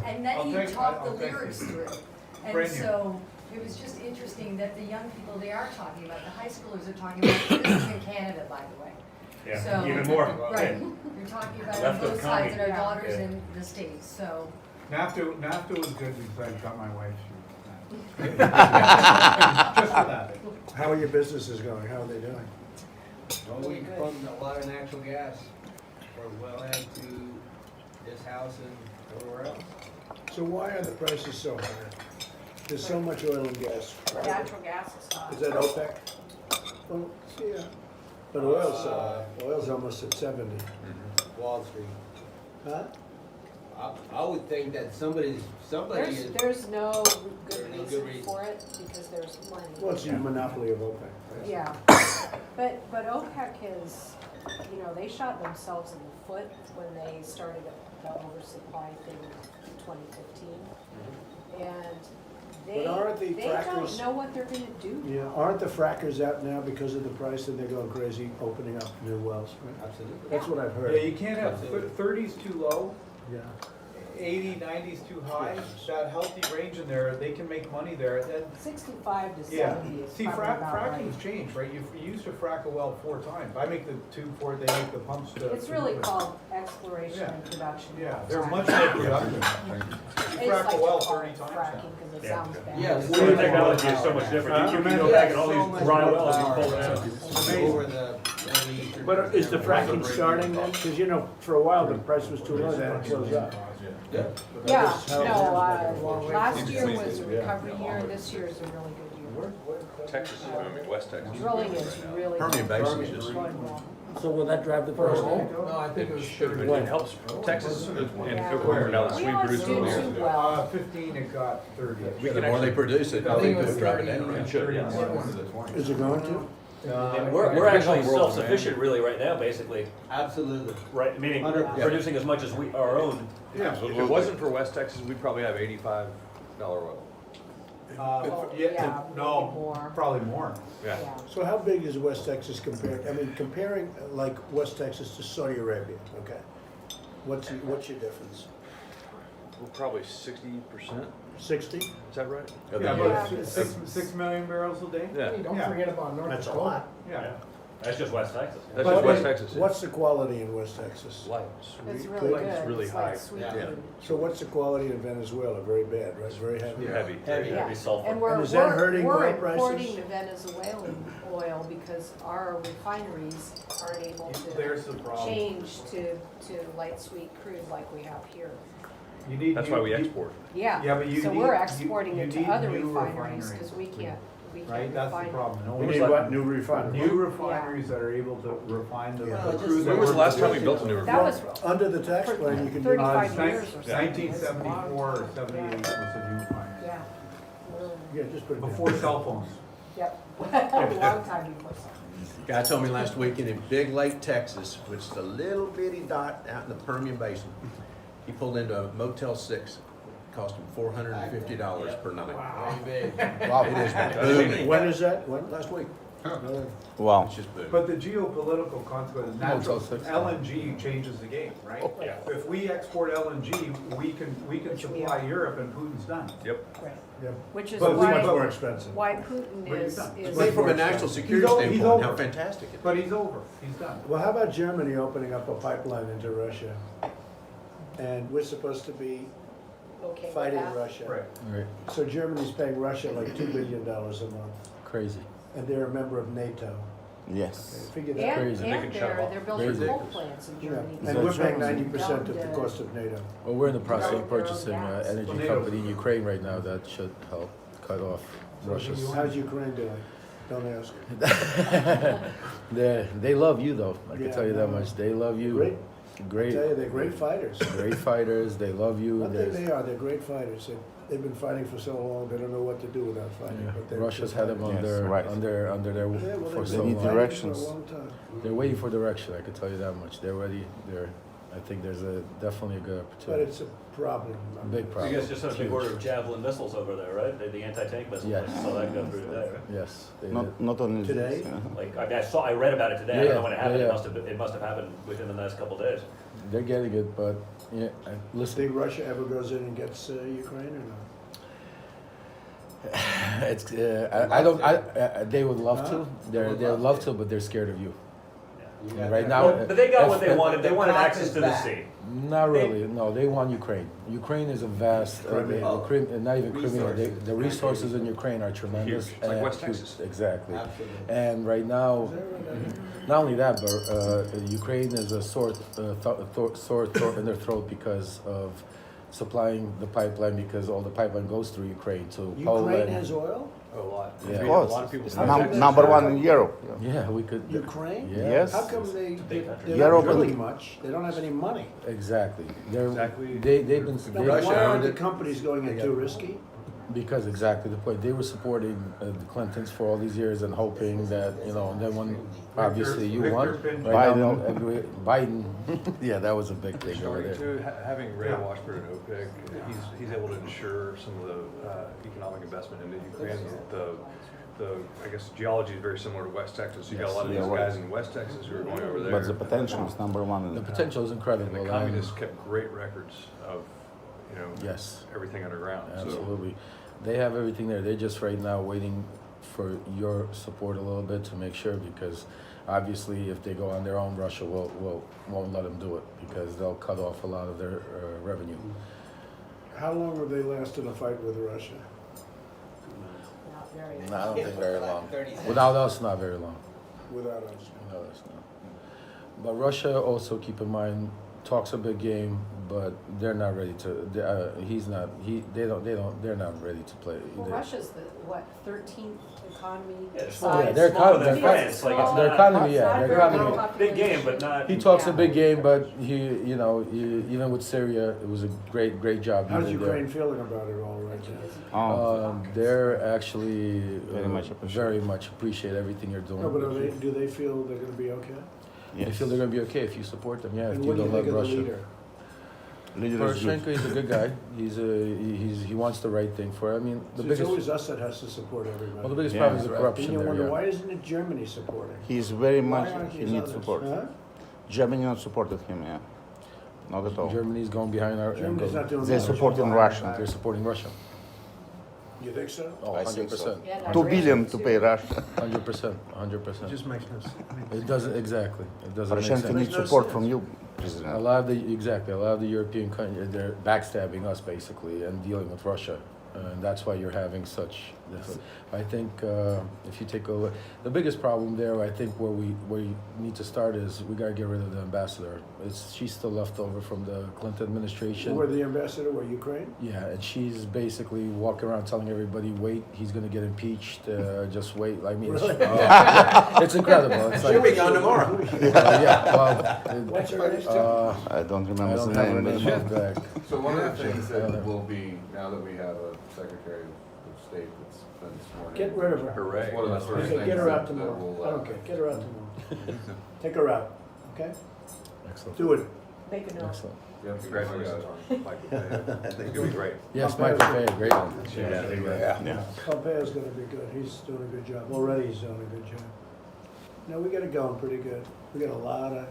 And then he talked the
I'll take
lyrics
it.
through. And
Brand new.
so it was just interesting that the young people they are talking about, the high schoolers are talking about, this is in Canada, by the way.
Yeah,
So-
even more.
Right, you're talking about it on
Left of
both sides
county.
and our daughters
Yeah.
in the States, so.
NAFTA was good because I got my wife through that. Just for that.
How are your businesses going? How are they doing?
Well, we pumped a lot of natural gas for wellhead to this house and everywhere else.
So why are the prices so high? There's so much oil and gas.
Natural gas is high.
Is that OPEC? Well, yeah. But oil's so high. Oil's almost at 70.
Wall Street.
Huh?
I would think that somebody is.
There's no
There's
good
no good
reason
reason.
for it, because there's money.
Well, it's the monopoly of OPEC.
Yeah, but OPEC is, you know, they shot themselves in the foot when they started the oversupply thing in 2015. And they,
But aren't the
they don't
frackers-
know what they're gonna do.
Yeah, aren't the frackers out now because of the price and they're going crazy opening up new wells? Right?
Absolutely.
That's what I've
Yeah,
heard.
you can't have, 30's too low,
Yeah.
80, 90's too high, that healthy range in there, they can make money there, and
65 to
yeah.
70 is
See,
probably about right.
fracking's changed, right? You used to frack a well 4 times. I make the tube for it, they make the pumps to.
It's really called exploration
Yeah.
and production.
Yeah,
not
they're
fracking.
much more productive. You
They just
frack
like
a
to
well
call
30
it
times
fracking
now.
because it
Yeah.
sounds bad.
Yes.
So the technology is so much different. You can go back and all these dry wells, you pull it out.
Over the eastern.
But is the fracking starting then? Because, you know, for a while the price was too low, then it closed up.
Yeah.
Yeah,
That's how it
no,
is.
last year was a recovery year, and this year is a really good year.
Texas, I mean, West Texas.
Drilling is really.
Permian Basin is
going
just-
well.
So will that drive the price down?
No, I think it was 30.
It helps Texas and
Yeah.
where now that
We
we
always
produce
do
more.
too well.
15, it got 30.
The more they produce it,
I think it was
they'll drive it
30.
down.
It should, yeah.
Is it going to?
We're actually self-sufficient really right now, basically,
Absolutely.
right, meaning
100%.
producing as much as we, our own.
Yeah, if it wasn't for West Texas, we'd probably have $85 oil.
Yeah,
No,
more.
probably more.
Yeah.
Yeah.
So how big is West Texas compared, I mean, comparing like West Texas to Saudi Arabia, okay? What's your difference?
We're probably 60%,
60?
is that right?
Yeah,
Yeah.
but 6 million barrels a day?
Yeah,
Don't
Yeah.
forget about North
That's a
Dakota.
lot.
Yeah.
That's just West Texas.
that's
But
just West Texas.
What's the quality in West Texas?
Light,
It's
sweet,
really
It's
good.
really
It's
high.
like sweet
Yeah.
food.
So what's the quality in Venezuela? Very bad, right? Very heavy?
heavy.
Heavy.
Yeah.
Heavy sulfur.
And we're,
And is that hurting
we're
oil prices?
importing the Venezuelan oil because our refineries aren't able to
There's the problem.
change to light sweet crude like we have here.
You need.
That's why we export.
Yeah,
Yeah, but you
so
need-
we're
you-
exporting
you
it to
need
other
new
refineries
refineries.
because we can't
Right, that's the
refine it.
problem. No
We
one's
need
like-
what, new refineries?
New refineries that are able to refine the
Yeah.
the
Well, just-
crude.
When was the last time we built a new
That
refinery?
was
Under the tax
for
plan, you can do.
35
Uh,
years or something.
1974 or 78 was the new refinery.
Yeah.
Yeah, just put it down.
Before cell phones.
Yep, a long time before something.
Guy told me last weekend in Big Lake, Texas, which is a little bitty dot out in the Permian Basin, he pulled into a Motel 6. Cost him $450 per night.
Very big.
It is booming.
When is that? When?
Last week.
Wow.
It's just booming.
But the geopolitical consequences, natural,
Motel 6.
LNG changes the game, right?
Yeah.
If we export LNG, we can
Which we
supply
are.
Europe and Putin's done.
Yep.
Right.
Yeah.
Which is
But
It's much more
why,
expensive.
why Putin
But he's
is,
done.
is.
But from a national security
He's
standpoint, how
over.
fantastic it is.
But he's over, he's done.
Well, how about Germany opening up a pipeline into Russia? And we're supposed to be
Okay with
fighting
that?
Russia.
Right.
Right,
So Germany's paying Russia like $2 billion a month,
crazy.
and they're a member of NATO.
Yes.
Figure that.
And,
Crazy.
They can
and
shut 'em off.
they're building
Crazy.
coal plants in
Yeah,
Germany.
and we're paying
Germany.
90% of the cost of NATO.
Well, we're in the process of
Develop their own
purchasing an
gas.
energy
Well,
company in Ukraine right now that should help cut off Russia's.
How's Ukraine doing? Don't ask.
They love you though, I can
Yeah,
tell you
I
that
know.
much. They love you.
Great. I
Great,
tell you, they're great fighters.
great fighters, they love you.
One thing
There's-
they are, they're great fighters. They've been fighting for so long, they don't know what to do without fighting.
yeah,
but they're
Russia's
good
had them
fighters.
under their
Yeah, well,
for
they've
so
been
long.
fighting for a long time.
They're waiting for direction, I can tell you that much. They're ready, I think there's definitely a good
But
opportunity.
it's a problem.
Big
You
problem.
guys just had a big
Huge.
order of Javelin missiles over there, right? The anti-tank missiles.
Yes.
I saw that go through today, right?
Yes, they did.
Not only
Today?
Like, I mean, I read about it today. I don't
Yeah,
know when it happened.
yeah, yeah.
It must have happened within the last couple of days.
They're getting it, but yeah, listen,
Think Russia ever goes in and gets Ukraine or not?
it's I don't. They would love
Huh?
to. They would love to, but they're scared of you. Right now.
But they got what
if-
they wanted, they wanted
path
access
is
to the
back.
sea.
Not really, no, they want Ukraine. Ukraine is a vast, not even Crimea, the resources in Ukraine are tremendous.
Huge. It's like
and
West
huge.
Texas.
Exactly.
Absolutely.
And right now, not only that, but Ukraine is a sore throat in their throat because of supplying the pipeline, because all the pipeline goes through Ukraine to Poland.
Ukraine has oil?
A lot.
Yeah.
A
Of
lot
course.
of people.
Number
one in Europe.
Yeah, we could.
Ukraine?
Yes.
How come they're
Europe
not
and-
drilling much? They don't have any money.
Exactly.
Exactly.
They've been.
No,
they-
why aren't the companies going in too risky?
Because exactly the point, they were supporting the Clintons for all these years and hoping that, and then when obviously you
Victor
won,
Pin-
right now, Biden, yeah, that was a big thing over
Starting
there.
to, having Ray Washburn at OPEC, he's able to ensure some of the economic investment into Ukraine. The I guess geology is very similar to West Texas. You got a lot of these guys in West Texas who are going over there.
But the potential is number one.
The potential is incredible.
And the communists kept great records of,
Yes,
everything underground. So
absolutely. They have everything there. They're just right now waiting for your support a little bit to make sure, because obviously if they go on their own, Russia won't let them do it, because they'll cut off a lot of their revenue.
How long have they lasted a fight with Russia?
Not very.
No, I don't think very long.
30 seconds.
Without us, not very long.
Without us?
Without us, no. But Russia also, keep in mind, talks a big game, but they're not ready to. They're not ready to play.
Well, Russia's the, 13th economy
Yeah, it's
size?
Yeah, they're
smaller than
they're
France, like it's
their
not,
economy, yeah,
Not
their
very
economy.
low
big game, but
population.
not.
He talks a
Yeah.
big game, but even with Syria, it was a great job. he
How's
did
Ukraine
there.
feeling about it all right now?
Oh,
They're actually
very much appreciate.
very much appreciate everything you're doing.
No, but do they feel they're gonna be okay?
They feel they're gonna be okay if you support them. Yeah, if
And
you
what do you
don't
think
love
of the
Russia.
leader?
Leader is good.
Poroshenko is a good guy. He wants the right thing for. I mean, the
It's
biggest
always us that has to support everybody.
well, the biggest
Yeah,
problem is the
right.
corruption
And you
there.
wonder,
yeah.
why isn't it Germany supporting?
He's very
Why
much,
aren't
he
these
needs
others?
support.
Huh?
Germany not supported him, yeah. Not at all.
Germany's going behind our.
Germany's not doing
They're
much.
supporting Russia.
They're supporting Russia.
You think so?
Oh,
I think
100%.
Yeah,
2
Russia
billion to
too.
pay Russia.
100%. 100%.
Just makes no sense.
It doesn't exactly. It doesn't make
Poroshenko
sense.
needs
no
support
sense.
from you,
A
President.
lot of a lot of the European countries, they're backstabbing us basically and dealing with Russia, and that's why you're having such. I think if you take a look, the biggest problem there, I think where you need to start is we gotta get rid of the ambassador. She's still left over from the Clinton administration.
Where the ambassador, where Ukraine?
Yeah, and she's basically walking around telling everybody, "Wait, he's gonna get impeached. Just wait." I mean,
Really?
it's incredible. It's like,
She'll be gone tomorrow.
yeah, well,
What's her name?
I don't
I
remember
don't
the
have her
name.
name back.
So one of the things
I don't know.
that will be, now that we have a Secretary of State that's been sworn in.
Get rid of her.
Hooray.
One of the first
Okay,
things
get her out
that
tomorrow.
will,
I don't care, get her out tomorrow. Take her out, okay?
Excellent.
Do it.
Make a note.
Excellent.
Yep,
Congratulations on Michael Pompeo. I think it'll be great.
Yes, Mike Pompeo, great one.
Yeah.
Pompeo's gonna be good, he's doing a good job, already he's doing a good job. No, we got it going pretty good, we got a lot of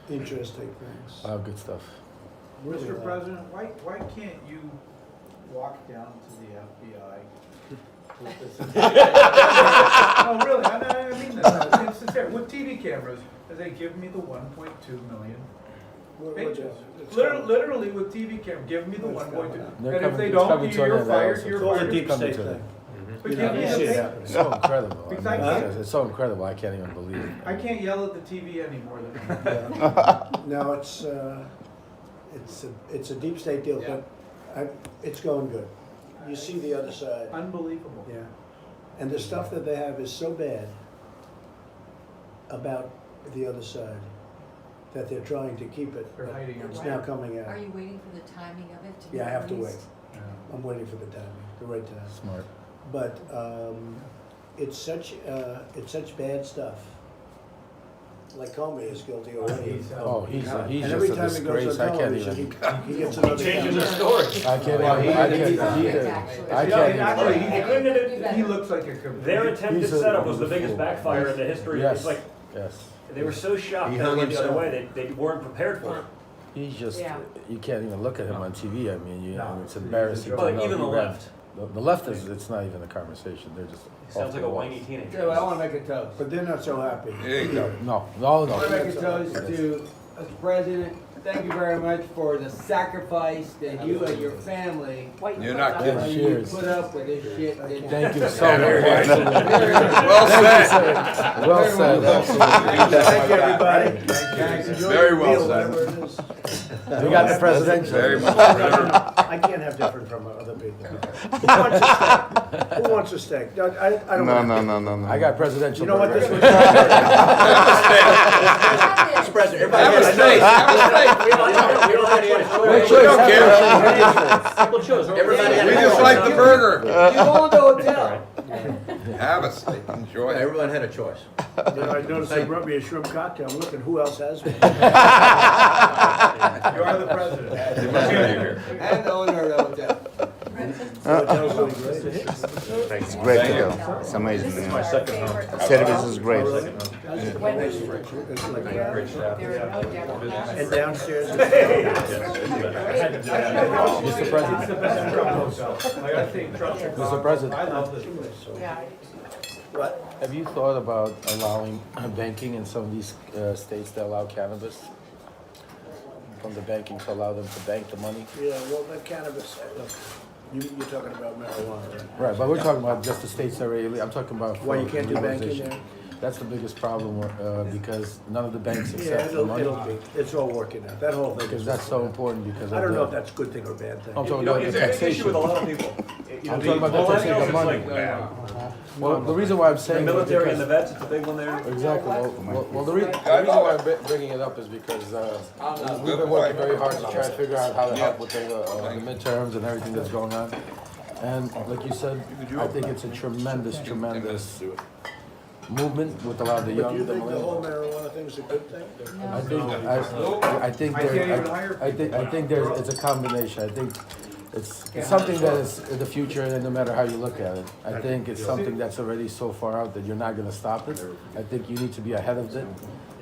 interesting things.
Good stuff.
Really a
Mr.
lot.
President, why can't you walk down to the FBI with this? No, really, I mean this, it's sincere, with TV cameras, and they give me the 1.2 million
We're
pages.
just- it's
Literally with TV camera, give me the
It's
1.2,
coming
and
They're
if
coming-
they
it's
don't,
coming to an
you're
end
fired,
also.
you're
It's all a
fired.
deep
Coming
state
to the-
thing.
But
You
give
know,
me
you
the
see it
pa-
happening.
It's so incredible. I mean,
Exactly.
it's so incredible. I can't even believe it.
I can't yell at the TV anymore than.
No, it's a deep state deal, but it's going good. You see the other side,
Unbelievable.
yeah. And the stuff that they have is so bad about the other side that they're trying to keep it.
They're
but
hiding it.
It's now coming
Are
out.
you waiting for the timing of it to be
Yeah, I have to wait.
released?
I'm waiting for the timing, the right time.
Smart.
But it's such bad stuff. Like Comey is guilty already.
Oh, he's
And
just
every
a
time he goes
disgrace.
on
I can't
television,
even.
he gets another.
Changing the
camera.
story.
I can't
Well,
even. I
he's
can't.
perfect, actually.
I
Yeah,
can't
actually,
even.
he
couldn't have-
couldn't, he looks like a comedian.
Their attempted
He's a-
setup was the
he's a
biggest
fool.
backfire in the history.
Yes.
It's like
Yes.
they were so shocked
He
that it
hung
went the other
himself.
way. They weren't prepared for it.
He's just.
Yeah.
You can't even look at him on TV. I mean,
No,
it's
he's a
embarrassing.
joke.
to
But
know
even the
he ran.
left.
The left is, it's not even a conversation, they're just.
Sounds
off
like
the
a
wall.
whiny teenager.
Yeah, well, I wanna make a toast.
But they're not so happy.
There you go.
No,
I wanna
no.
make a toast to Mr. President. Thank you very much for the sacrifice that you and your family
You're not kidding.
Yeah,
you
cheers.
put up with this shit. that-
Thank you so very much.
Well said.
Well said, absolutely.
Thank you, everybody. Enjoy
Very
your
well
meal,
said.
whatever it is.
We got the presidential.
Very much.
I can't have different from other people. Who wants a steak? Who wants a steak? No, I don't
No,
want.
no, no, no, no.
I got presidential.
You know what this
burger.
was?
Mr. President,
Have a steak, have a steak.
We don't have any choice.
What choice?
We don't care.
Simple choice. Everybody
We just like the burger.
You go to the hotel.
Have a steak, enjoy it.
Everyone had a choice.
You know, I noticed they brought me a shrimp cocktail. I'm looking, who else has one?
You are the president.
And the owner of the hotel.
Hotel's doing great.
It's great to go. It's amazing.
This is
Yeah.
our favorite.
Service is great.
When
It's like
there are no Democrats.
And downstairs.
Mr. President. Mr. President.
I love this place.
Yeah.
What?
Have you thought about allowing banking in some of these states that allow cannabis? From the banking to allow them to bank the money?
Yeah, well, the cannabis, look, you're talking about marijuana, right?
Right, but we're talking about just the states that are, I'm talking about.
Why, you
for
can't do banking
legalization.
there?
That's the biggest problem, because none of the banks
Yeah,
accept the money.
it'll be, it's all working out, that whole thing.
Because
is-
that's so important because of
I don't know if
the,
that's a good thing or a bad thing.
I'm talking
You know,
about the
it's a big issue
taxation.
with a lot of people. You know,
I'm
the
talking about the taxation of
millennials,
money.
it's like,
Well, the reason why I'm
the
saying.
military and the vets, it's a big one there.
Exactly, well, the reason why I'm bringing it up is because, we've been working very hard to try to figure out how to help with the midterms and everything that's going on. And like you said, I think it's a tremendous movement with a lot of the
But do
young.
you think the whole marijuana thing's a good thing?
I think there's, it's a combination. I think it's something that is in the future, and no matter how you look at it. I think it's something that's already so far out that you're not gonna stop it. I think you need to be ahead of it,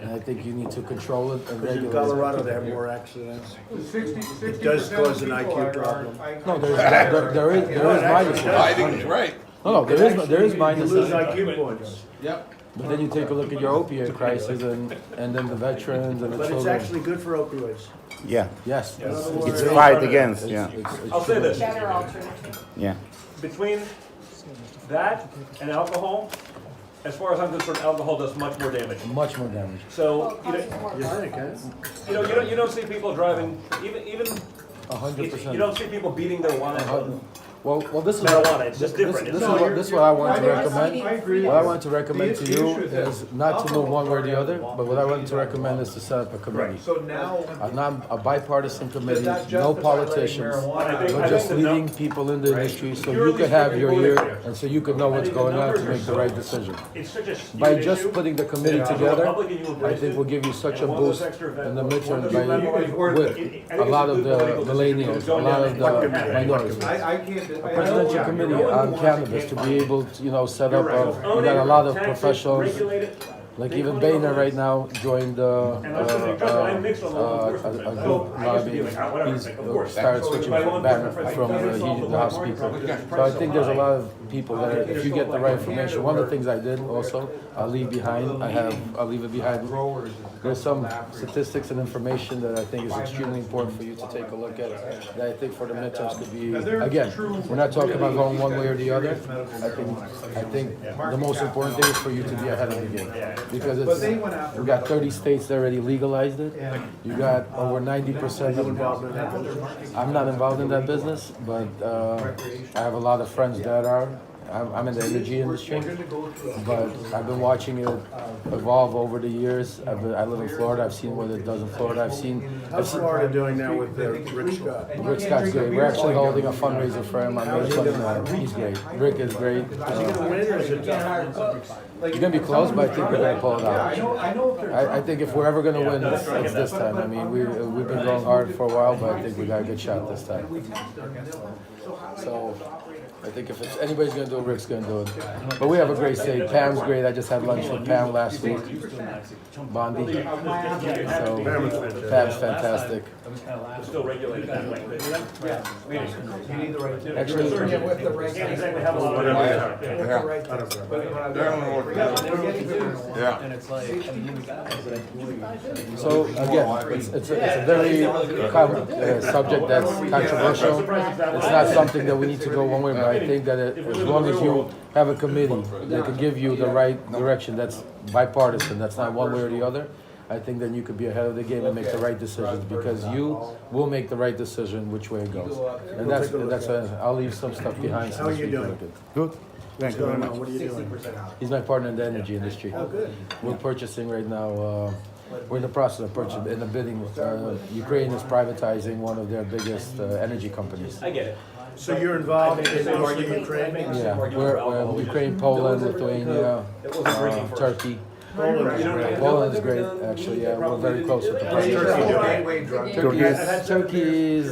and I think you need to control it and
Because in
regulate
Colorado,
it.
they have more accidents.
60%
It does cause an
of people
IQ problem.
No, there is minuses.
I think it's right.
No, there is
You lose
minuses.
IQ points.
Yep.
But then you take a look at your opiate crisis and then the veterans and the
But it's
children.
actually good for opioids.
Yeah.
Yes.
It's fight against. Yeah.
I'll say this,
Better alternative.
Yeah.
between that and alcohol, as far as I'm concerned, alcohol does much more damage.
Much more damage.
So, you know,
You think, huh?
you don't see people driving, even,
100%.
you don't see people beating their wives on
Well, this is
marijuana, it's just different.
This
It's not-
is what I want to recommend.
I agree.
What I want to recommend to
The
you
issue is that
is not to move one way or the other, but what I want to recommend is to set up a committee.
So now,
A bipartisan committee,
that
no
justify
politicians,
letting marijuana-
I think
but just
the
leading people in the industry so
You're
you
at
could
least
have
getting
your
voted
ear
for.
and so you could know
I
what's
think the
going on
numbers
to
are
make the
so-
right decision.
It's such a skewed
By
issue.
just putting the committee
As a
together,
Republican, you
I
embraced
think
it.
will give you such a
And one of those
boost
extra events-
in the
one of
midterms
those
by,
events worth
with
it. I think
a
it's
lot
a
of
good
the
political decision
millennials,
because
a lot of
it's going down
the
that
minorities.
I can't.
A presidential committee on cannabis to be able to, set up, we got a lot of professionals, like even Boehner right now joined a group lobby. He's started switching from Banner from the House Speaker. So I think there's a lot of people that if you get the right information, one of the things I did also, I'll leave it behind. There's some statistics and information that I think is extremely important for you to take a look at. That I think for the midterms could be, again, we're not talking about going one way or the other. I think the most important thing is for you to be ahead of the game. Because we got 30 states that already legalized it. You got over 90% of
Involved in that business?
I'm not involved in that business, but I have a lot of friends that are. I'm in the energy industry, but I've been watching it evolve over the years. I live in Florida. I've seen what it does in Florida.
How's Florida doing now with Rick Scott?
Rick Scott's great. We're actually holding a fundraiser for him. He's great. Rick is great.
Is he gonna win or is it tough?
It's gonna be close, but I think we're gonna pull it out.
I know if they're.
I think if we're ever gonna win, it's this time. I mean, we've been going hard for a while, but I think we got a good shot this time. So I think if it's anybody's gonna do it, Rick's gonna do it. But we have a great state. Pam's great. I just had lunch with Pam last week. Bondi. So Pam's fantastic.
It's still regulated that way.
You need the right.
Actually,
Yeah, with the right.
They have a lot of.
Yeah.
And it's like, I mean, you guys, like,
so again, it's a very subject that's controversial. It's not something that we need to go one way, but I think that as long as you have a committee that can give you the right direction, that's bipartisan, that's not one way or the other, I think then you could be ahead of the game and make the right decisions, because you will make the right decision which way it goes. And I'll leave some stuff behind.
How are you doing?
Good.
What's going on? What are you doing?
He's my partner in the energy industry.
Oh, good.
We're purchasing right now, we're in the process of purchasing, in the bidding. Ukraine is privatizing one of their biggest energy companies.
I get it.
So you're involved in Ukraine?
Yeah, we're Ukraine, Poland, Lithuania, Turkey. Poland is great, actually, yeah, we're very close with the president. Turkey's,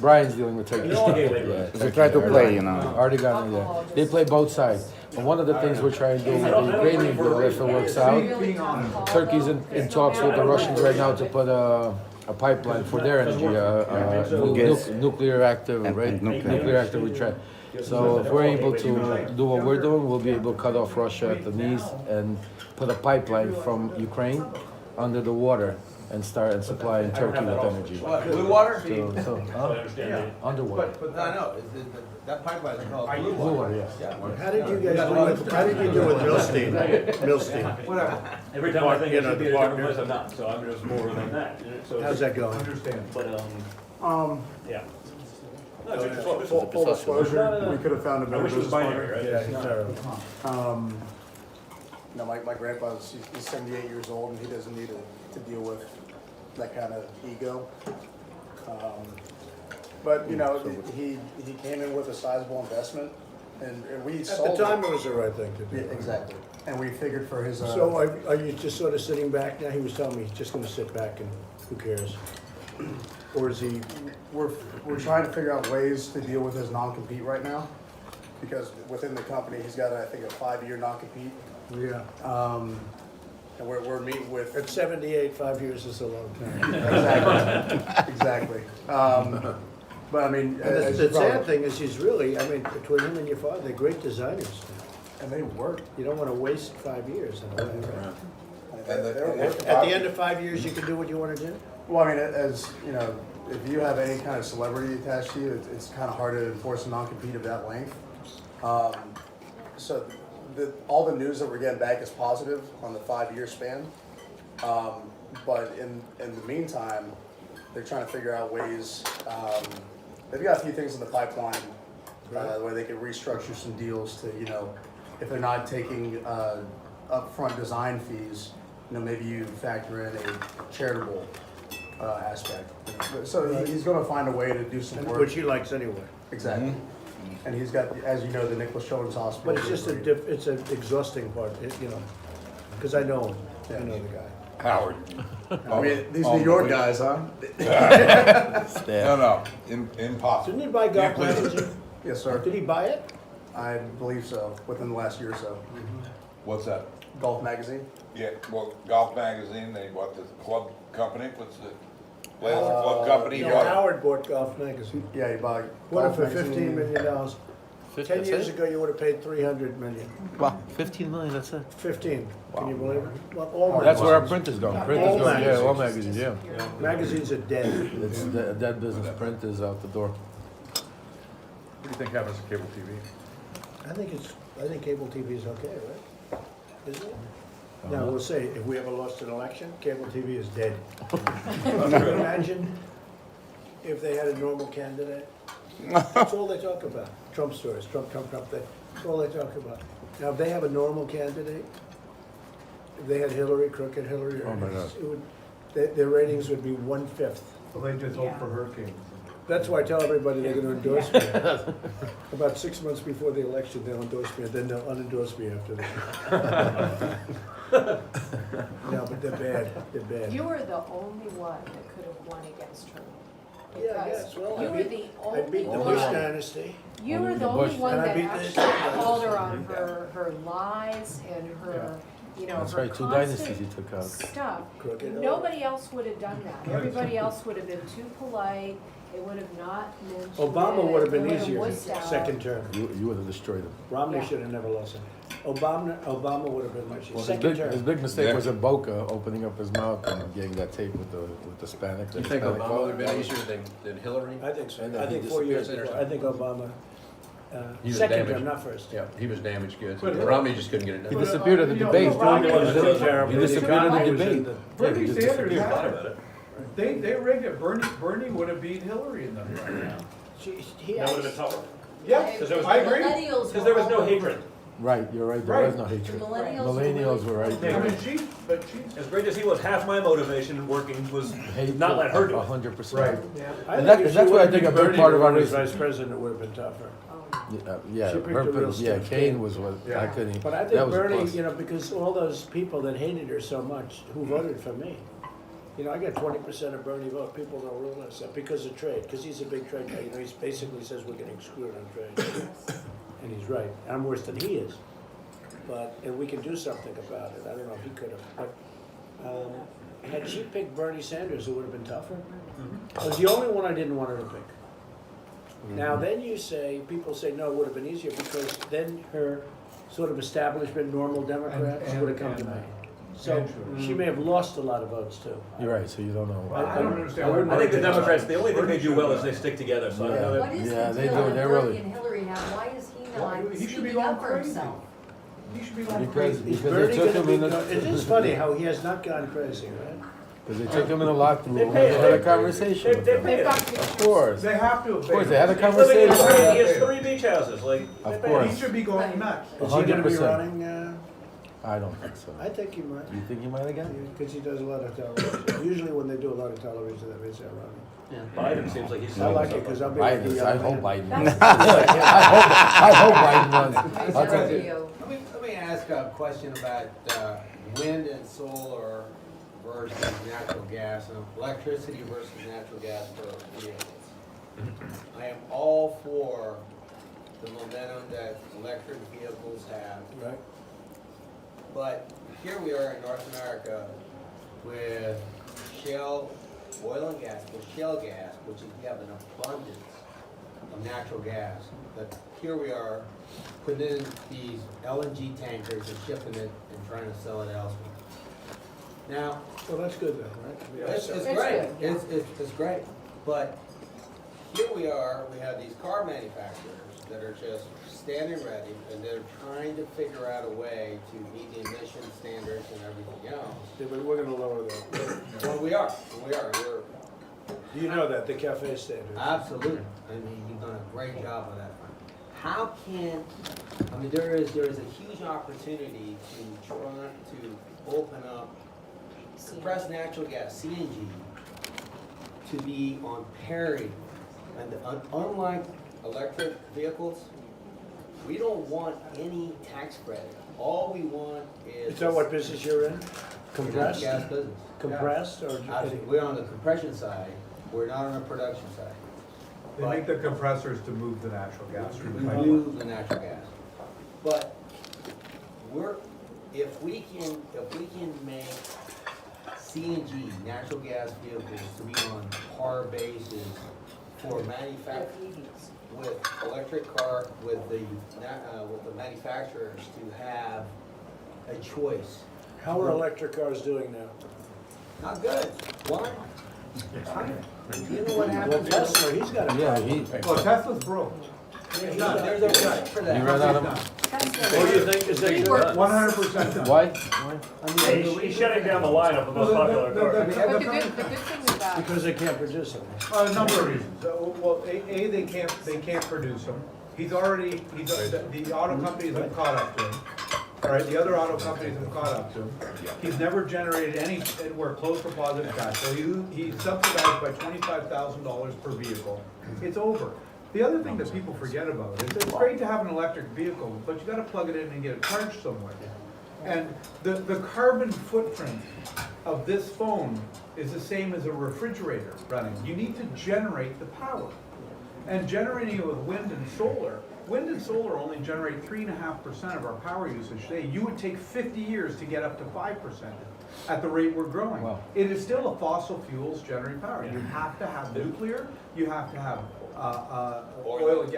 Brian's dealing with Turkey. Yeah,
They try to play, you know.
Artigan, yeah. They play both sides. And one of the things we're trying to do with the Ukrainian deal, if it works out, Turkey's in talks with the Russians right now to put a pipeline for their energy, nuclear active, right? Nuclear active retract. So if we're able to do what we're doing, we'll be able to cut off Russia at the knees and put a pipeline from Ukraine under the water and start supplying Turkey with energy.
Blue water?
Underwater.
But I know, that pipeline is called blue
Blue
water.
water, yes.
How did you guys do with, how did you do with Milstein? Milstein.
Whatever.
Every time I think it should be a different place, I'm not, so I'm just more than that. So
How's that going?
But, yeah. No, it's just- it's-
Full disclosure, we could have found a
I
better
wish it was
business
binary,
partner.
right?
Yeah,
It's
it's
not.
terrible.
My grandpa's, he's 78 years old, and he doesn't need to deal with that kind of ego. But, he came in with a sizable investment, and we
At
sold
the time,
it.
it was the right thing to
Yeah,
do.
exactly. And we figured for his,
So are you just sort of sitting back now? He was telling me he's just gonna sit back and who cares? Or is he,
we're trying to figure out ways to deal with his non-compete right now, because within the company, he's got, I think, a 5-year non-compete.
yeah.
And we're meeting with.
At 78, 5 years is a long time.
Exactly. But I mean,
And
as
the
you
sad
probably-
thing is, he's really, I mean, between him and your father, they're great designers.
and they work.
You don't wanna waste 5 years.
They're working.
At the end of 5 years, you can do what you wanna do?
Well, I mean, as you know, if you have any kind of celebrity attached to you, it's kind of hard to enforce a non-compete of that length. So all the news that we're getting back is positive on the 5-year span. But in the meantime, they're trying to figure out ways. They've got a few things in the pipeline where they can restructure some deals to, if they're not taking upfront design fees, maybe you factor in a charitable aspect. So he's going to find a way to do some work.
Which he likes anyway.
Exactly. And he's got, as you know, the Nicholas Children's Hospital.
But it's just it's an exhausting part, because I know him, I know the guy.
Howard.
I mean, these New York guys, huh?
No, impossible.
Didn't he buy Golf Magazine?
Yes, sir.
Did he buy it?
I believe so, within the last year or so.
What's that?
Golf Magazine?
Yeah, well, Golf Magazine, they bought the club company, what's the last club company?
No,
bought?
Howard bought Golf Magazine.
Yeah, he bought
Bought it
Golf
for
Magazine.
$15 million. 10 years ago, you would have paid $300 million.
Wow, 15 million, that's it.
15, can you believe it? Well, all
That's where our
magazines.
printers go.
All
Printers go, yeah,
magazines.
all magazines, yeah.
Magazines are dead.
It's a dead business. Print is out the door.
What do you think happens to cable TV?
I think cable TV is okay, right? Isn't it? Now, we'll say, if we ever lost an election, cable TV is dead. Can you imagine if they had a normal candidate? That's all they talk about. Trump stories, Trump. That's all they talk about. Now, if they have a normal candidate, if they had Hillary, crooked Hillary,
Oh, my God.
their ratings would be 1/5.
So they just hope for hurricanes.
That's why I tell everybody they're gonna endorse me. About 6 months before the election, they'll endorse me, and then they'll unendorse me after that. No, but they're bad, they're bad.
You were the only one that could have won against Trump.
Yeah, I guess, well,
You
I
were
beat,
the
I beat the
only
Bush
one.
dynasty.
You were the
The
only
Bush-
one
And I
that
beat the-
actually called her on her lies and her, you know,
That's
her
right, 2 dynasties
constant
he took out.
stuff.
Crooked.
Nobody else would have done that. Everybody else would have been too polite. It would have not mentioned
Obama
it.
would have been
It would
easier,
wussed out.
second term.
You would have destroyed him.
Romney
Yeah.
should have never lost it. Obama would have been much easier,
Well, his
second
big,
term.
his big mistake
Yeah.
was in Boca opening up his mouth and getting that tape with the Hispanic.
You think
Hispanic
Obama
vote.
would have been easier than Hillary?
I think so.
And
I
then he
think 4 years
disappeared
before. I think Obama,
He was
second
damaged.
term, not first.
Yeah, he was damaged goods.
But-
Romney just couldn't get it
He
done.
disappeared at the
You know,
debate.
Romney was
still terrible.
He disappeared at the
Romney was in
debate.
the-
Yeah, he
Bernie
just
Sanders
disappeared.
had
About
it.
it.
They rigged it. Bernie would have beat Hillary in them right now.
He
That would have been tougher.
Yeah,
Because there was,
I agree.
Millennials
because there was
were
no
all
hatred.
Right, you're right, there
Right.
was no
The
hatred.
millennials.
Millennials were right
I
there.
mean, she's.
As great as he was, half my motivation working was
Hate
not let her do it.
100%.
Right.
I
And
think
that-
if
that's
she
what I
would've
think a
been
big
Bernie
part of our
to run as
reason-
vice president, it would have been tougher.
Yeah,
She picked
her,
a real
yeah,
stiff
Kane
kid.
was what, I
Yeah.
couldn't,
But I
that
think
was a
Bernie,
plus.
you know, because all those people that hated her so much, who voted for me. You know, I got 20% of Bernie vote. People don't realize that because of trade, because he's a big trade guy. You know, he basically says we're getting screwed on trade. And he's right. I'm worse than he is. But, and we can do something about it. I don't know if he could have. But had she picked Bernie Sanders, it would have been tougher. It was the only one I didn't want her to pick. Now, then you say, people say, no, it would have been easier because then her sort of establishment, normal Democrats
And-
would have come to
and,
me. So she may have lost a lot of votes too.
You're right, so you don't know.
I don't understand.
wouldn't
why
I think the
Bernie-
Democrats, the only thing they do well is they stick together, so I don't know that.
What is
Yeah,
the
they
deal
do,
with
they're
Bernie
really-
and Hillary now? Why is he
Why-
not
he should be
speaking
going
up for
crazy.
himself?
He should be going
Because,
crazy.
Is
because they
Bernie
took
gonna
him
be,
in the.
it is funny how he has not gone crazy, right?
Because they took him in the locker room
They
and
pay-
they had a
they-
conversation with him.
They've got
Of
pictures.
course,
They have to.
of course, they had a
He's living in
conversation.
he has 3 beach houses, like.
Of
He
course,
should be going nuts.
Is he gonna be
100%.
running?
I don't think so.
I think he might.
You think he might again?
Because he does a lot of television. Usually when they do a lot of television, that means they're running.
Biden seems like he's.
I like it because I'll be.
Biden,
the
I
young
hope
man.
Biden. I hope Biden runs.
Nice
I'll tell you.
video.
Let me ask a question about wind and solar versus natural gas, and electricity versus natural gas for vehicles. I am all for the momentum that electric vehicles have,
Right.
but here we are in North America with shale, oil and gas, with shale gas, which is, we have an abundance of natural gas. But here we are putting in these LNG tankers and shipping it and trying to sell it elsewhere. Now,
Well, that's good though, right?
it's
It's
great,
good, yeah.
it's great, but here we are, we have these car manufacturers that are just standing ready, and they're trying to figure out a way to meet the emission standards and everything else.
Yeah, but we're gonna lower that.
Well, we're,
You know that, the cafe standard.
absolutely, I mean, you've done a great job on that front. How can, I mean, there is a huge opportunity to try to open up compressed natural gas, CNG, to be on parity. And unlike electric vehicles, we don't want any tax credit. All we want is.
Is that what business you're in? Compressed?
Gas business.
Compressed or?
Absolutely. We're on the compression side, we're not on the production side.
They make the compressors to move the natural gas through the
We
pipeline.
move the natural gas. But if we can make CNG, natural gas vehicles, to be on par basis for with electric car, with the manufacturers to have a choice.
How are electric cars doing now?
Not good. Why? You know what
Well,
happened?
Tesla, he's got a
Yeah,
problem.
Well, Tesla's broke.
There's a reason for that.
He ran out of.
What do you think, is that?
100% done.
Why?
He's shutting down the lineup of the most popular cars.
But the good thing about.
Because they can't produce them.
A number of reasons. Well, they can't produce them. The auto companies have caught up to him. All right, the other auto companies have caught up to him. He's never generated anywhere close to positive cash flow. He's subsidized by $25,000 per vehicle. It's over. The other thing that people forget about is it's great to have an electric vehicle, but you gotta plug it in and get it charged somewhere. And the carbon footprint of this phone is the same as a refrigerator running. You need to generate the power. And generating it with wind and solar only generate 3.5% of our power usage today. You would take 50 years to get up to 5% at the rate we're growing.
Wow.
It is still a fossil fuels generating power. You have to have nuclear, you have to have oil and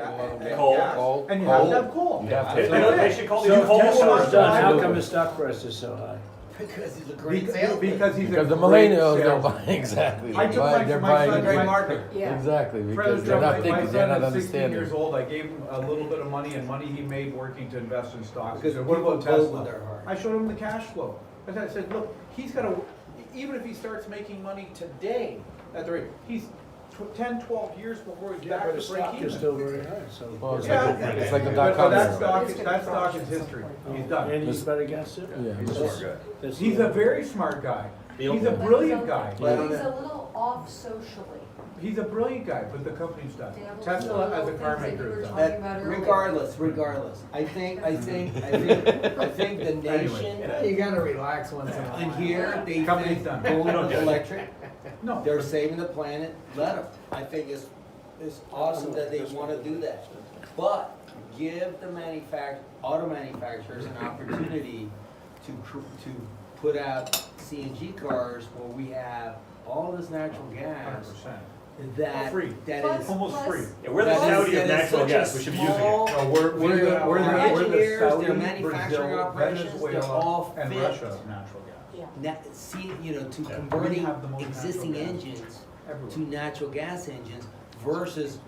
Coal.
gas, and you have to have coal.
You have to-
They should call these
So
coal
Tesla's
stars.
done, how come his stock price is so high?
Because he's a great
Because
salesman.
because he's a
Because the
great
millennials, they're
salesman.
buying, exactly.
I took
They're
my
buying
son,
it.
great
market.
Yeah.
Exactly, because
President
they're
Trump,
not
my
thinking, they're
son
not
is 16
understanding.
years old, I gave him a little bit of money and money he made working to invest in stocks. He
Because
said, what about
people vote
Tesla?
with their heart.
I showed him the cash flow. I said, look, he's got to, even if he starts making money today, at the rate, he's 10, 12 years before he's
Yeah,
back
but
to
the
break
stock
even.
is still very high, so.
Well, it's
Yeah,
like the- it's like the
but
dot-com
that
era.
stock,
It's
is-
gonna
that stock
crash
is
at some
history.
point.
He's done.
And he's bet against it?
Yeah,
He's a smart guy.
That's-
He's a very smart guy. He's a
But
brilliant guy.
He's a little off socially.
He's a brilliant guy, but the company's done.
They have
Tesla
little
as a
things
car
that you
maker
were
is done.
talking about earlier.
Regardless, I think the nation,
You gotta relax once in a while.
in here, they
Company's
think
done.
going electric,
No.
they're saving the planet, let them. I think it's awesome that they wanna do that. But give the auto manufacturers an opportunity to put out CNG cars where we have all this natural gas
100%.
that,
Free.
that
Plus-
is.
Almost
plus-
free.
Yeah, we're the
that is-
Saudi of
that is
natural
such a
gas, we should be using it.
small-
No, we're the
engineers, their
Saudi,
manufacturing
Brazil,
operations, they're all
Venezuela, and
fit.
Russia natural gas.
Yeah.
To
We
converting
have the most
existing
natural gas
engines
everywhere.
to natural gas engines versus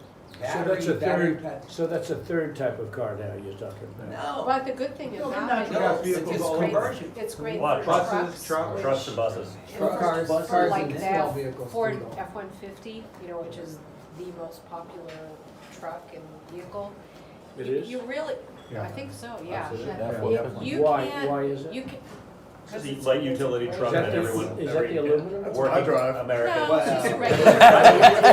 So that's a
battery
third,
pack.
so that's a third type of car now you're talking about?
No,
But the good thing
No,
about
natural
it
gas
is
vehicles
it's
all
great,
conversion.
it's great
What,
for
buses,
trucks.
trucks?
which-
Trucks and buses.
Cars,
For
cars
like
and
the
small vehicles
Ford
too, though.
F-150, which is the most popular truck and vehicle.
It is?
You really,
Yeah.
I think so, yeah.
Absolutely.
If you
Why
can't,
is it?
you can.
It's a light utility truck
Is
that
that
everyone.
the, is that the aluminum?
I
Working
drive.
American.
No, it's just a
You're
regular.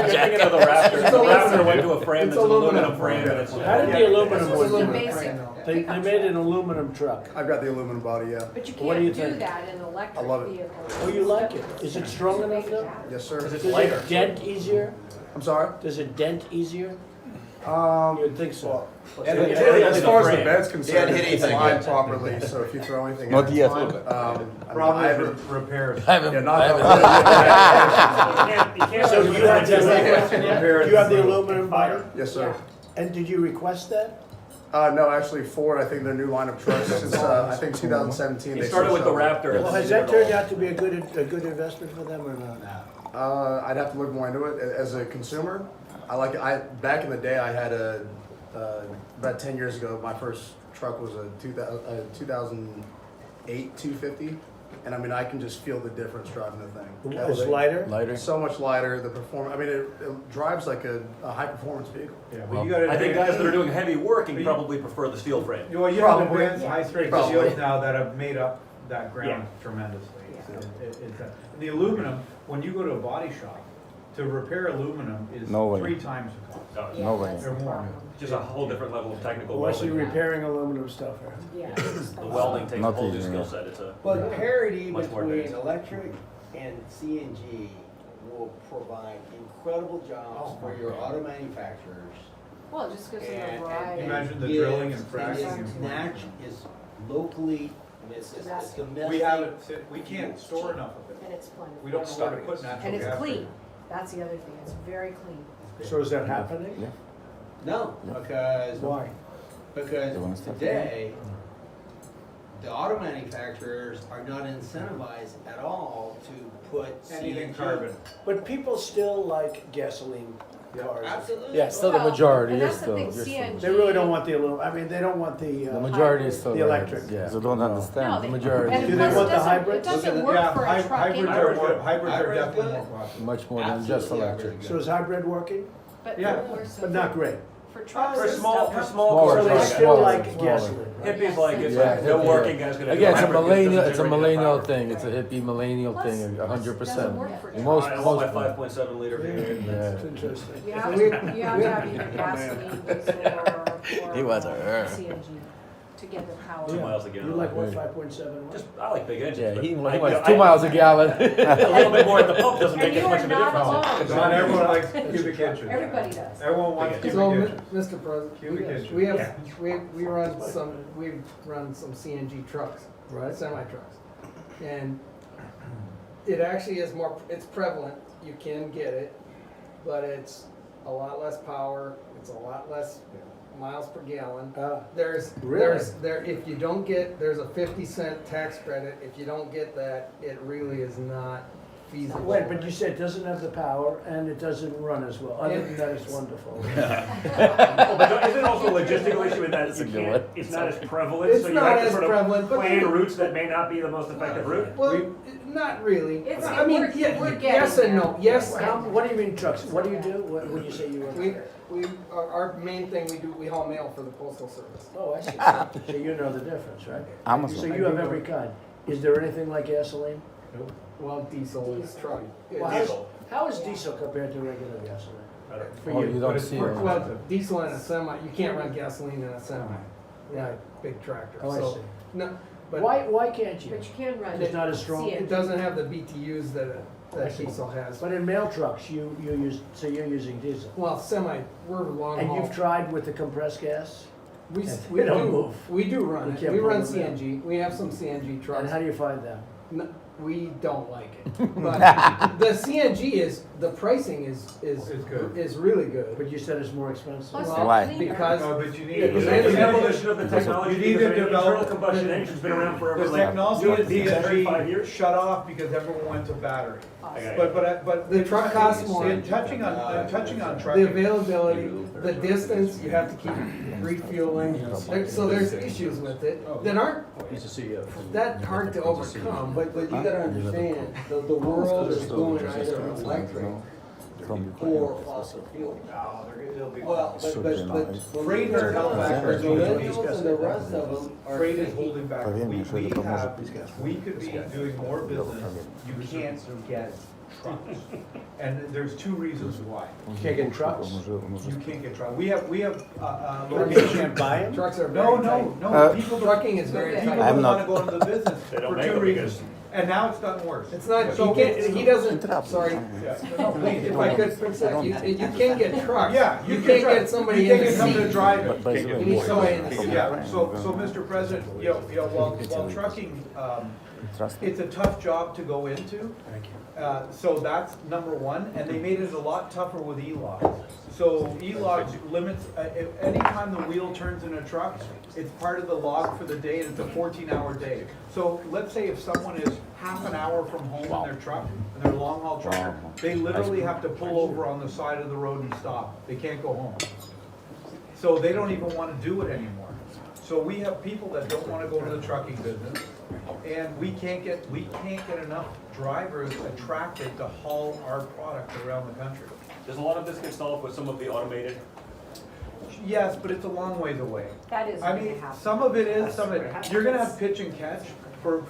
thinking of the Raptor. The Raptor went to a frame
It's
that's an aluminum
aluminum.
frame and it's.
How did the aluminum
This is
work?
the basic
They
pickup
made an
truck.
aluminum truck.
I've got the aluminum body, yeah.
But you
What do you
can't do
think?
that in an electric
I love it.
vehicle.
Oh, you like it? Is it strong enough though?
Yes, sir.
Because it's
Does
lighter.
it dent easier?
I'm sorry?
Does it dent easier?
Um,
You'd think so.
It's really
as
only
far as
the
the
frame.
bed's concerned,
hit
it's
anything
lined
yet.
properly, so if you throw anything
Not
in, it's
yet.
fine.
Problem
I
is
haven't,
repairs.
I haven't,
yeah, not
I haven't.
You can't
So
really
you have
just
that
like
question yet?
Repairs
You have the
and
aluminum body?
Yes, sir.
And did you request that?
No, actually Ford, I think their new line of trucks since, I think 2017.
He
they
started with the
switched
Raptor.
Well, has that turned out to be a good investment for them or not?
over. I'd have to look more into it. As a consumer, I like it. Back in the day, I had about 10 years ago, my first truck was a 2008 250. And I mean, I can just feel the difference driving the thing.
It's lighter?
Lighter?
It's so much lighter, the performance, I mean, it drives like a high performance vehicle.
Yeah, but you gotta.
I think guys that are doing heavy working
But you-
probably prefer the steel frame.
Well, you have
Probably.
advanced high strength
Probably.
steels now that have made up that ground
Yeah.
tremendously.
Yeah.
The aluminum, when you go to a body shop, to repair aluminum is
No way.
3 times the cost.
Oh,
Yeah,
No way.
that's
Or
the
more.
problem.
Just a whole different level of technical
Unless you're
welding.
repairing aluminum stuff, huh?
Yeah.
The welding takes a
Not
whole new
easy,
skill
yeah.
set. It's a.
But parity
Much more
between
advanced.
electric and CNG will provide incredible jobs for your auto manufacturers.
Well, it just gives them a
And
variety.
Imagine the
gives-
drilling and fracking
It's
and-
is locally, it's domestic.
We have it, we can't store enough of it.
And it's plenty.
We don't know where to put natural gas.
And it's clean. That's the other thing. It's very clean.
So is that happening?
No, because
Why?
Because
They wanna start
today, the auto manufacturers are not incentivized at all to put
Anything
CNG.
carbon.
But people still like gasoline cars.
Absolutely.
Yeah, still the
Well,
majority
and
is
that's the
still.
thing,
you're still-
CNG
They really don't want the aluminum, I mean, they don't want the,
The majority is still.
The electric.
Yeah.
They don't
No,
understand.
they-
majority.
And
Do they
plus,
want the
it doesn't-
hybrids?
It doesn't work
Yeah,
for a truck
hybrids
anyway.
are more, hybrids are
Hybrids
definitely
good.
more popular.
Much more than just
Absolutely,
electric.
hybrids.
so is hybrid working?
But
Yeah.
But not great.
For trucks
For
and
small,
stuff.
for small
Smaller
So
cars.
they
trucks.
like
still
Smaller,
like
smaller.
gasoline, right?
Hippies like it's
Yeah,
like no
hippie.
working guy's gonna.
Again,
do
it's a
hybrid 'cause it
millennial.
doesn't
It's a
generate
millennial
enough
thing. It's a hippie millennial
Plus,
thing.
plus,
100%.
doesn't work for
power.
Most,
I want my
most.
5.7 liter V8.
Yeah.
That's interesting.
You have to have either gasoline, diesel, or
He was a-
CNG. to get the power.
2 miles a gallon.
You like what, 5.7?
Just, I like big engines.
Yeah,
but
he
I-
wants 2 miles a gallon.
A little bit more at the pump doesn't
And
make as
you
much
are
of a
not
difference.
alone.
Not everyone likes cubic inches.
Everybody does.
Everyone wants cubic
So,
inches.
Mr. President,
Cubic inches.
we have, we run some CNG trucks,
Right.
semi-trucks. And it actually is more, it's prevalent, you can get it, but it's a lot less power, it's a lot less miles per gallon.
Really?
If you don't get, there's a 50-cent tax credit, if you don't get that, it really is not feasible.
Wait, but you said it doesn't have the power and it doesn't run as well. Other than that, it's wonderful.
Oh, but isn't it also a logistical issue in that
That's
you
a good
can't,
one.
it's not as prevalent,
It's
so you
not
have to
as
sort of
prevalent, but
plan
you-
routes that may not be the most effective route?
Well, not really.
It's-
I mean,
we're getting
yes and
there.
no, yes.
What do you mean trucks? What do you do? What, when you say you run?
Our main thing we do, we haul mail for the postal service.
Oh, I see. So you know the difference, right?
Amazon.
So you have every kind. Is there anything like gasoline?
Well, diesel is truck.
Well,
Diesel.
how is diesel compared to regular gasoline? For
Oh,
you?
you don't see it.
Well, diesel in a semi, you can't run gasoline in a semi. Yeah, big tractor.
Oh, I
So,
see.
no, but
Why can't you?
But you can run.
It's not as strong?
it doesn't have the BTUs that diesel has.
But in mail trucks, you use, so you're using diesel.
Well, semi, we're long
And
haul.
you've tried with the compressed gas?
We
They don't move.
We do run
You
it.
can't
We
pull
run
them down.
CNG. We have some CNG
And
trucks.
how do you find them?
We don't like it. But the CNG is, the pricing is
good.
is really good.
But you said it's more expensive.
Plus
Well,
they're
Why?
cleaner.
because
No, but you need.
Is that the evolution of the technology?
You need
Because
to
the
develop-
internal combustion engine's been around forever,
The
like,
technology of
these 35 years.
CNG shut off because everyone went to battery.
Okay.
But
The truck costs more.
touching on
the
trucking.
availability, the distance, you have to keep refueling. So there's issues with it that aren't
He's a CEO.
that hard to overcome, but you gotta understand, the world is going either electric or fossil fuel. Well, but
Freight is held back.
the millennials and the rest of them are.
Freight is holding back.
Está bien,
We
yo soy de promoción.
we could be doing more business. You can't get trucks. And there's two reasons why.
You can't get trucks?
You can't get trucks. We have,
You
locations.
can't buy them?
Trucks are
No,
very tight.
no, people,
Trucking is very
people
tight.
I'm
don't
not-
wanna go into the business
They don't
for
make
two
them
reasons. And now it's gotten worse.
It's not,
So
he can't, he doesn't, sorry,
Yeah. No, please,
if I could fix that, you can't get trucks.
Yeah,
You can't get somebody
You
in the
can't come to
seat.
drive
But
it.
by the way,
You need somebody in the seat.
Yeah, so Mr. President, while trucking, it's a tough job to go into.
Thank you.
So that's number one, and they made it a lot tougher with E-logs. So E-logs limits, anytime the wheel turns in a truck, it's part of the log for the day, and it's a 14-hour day. So let's say if someone is half an hour from home in their truck, and they're a long-haul trucker, they literally have to pull over on the side of the road and stop. They can't go home. So they don't even want to do it anymore. So we have people that don't want to go into the trucking business, and we can't get enough drivers attracted to haul our product around the country.
Does a lot of this get solved with some of the automated?
Yes, but it's a long ways away.
That is
I
going to
mean,
happen.
some of it is, some of it, you're gonna have pitch and catch for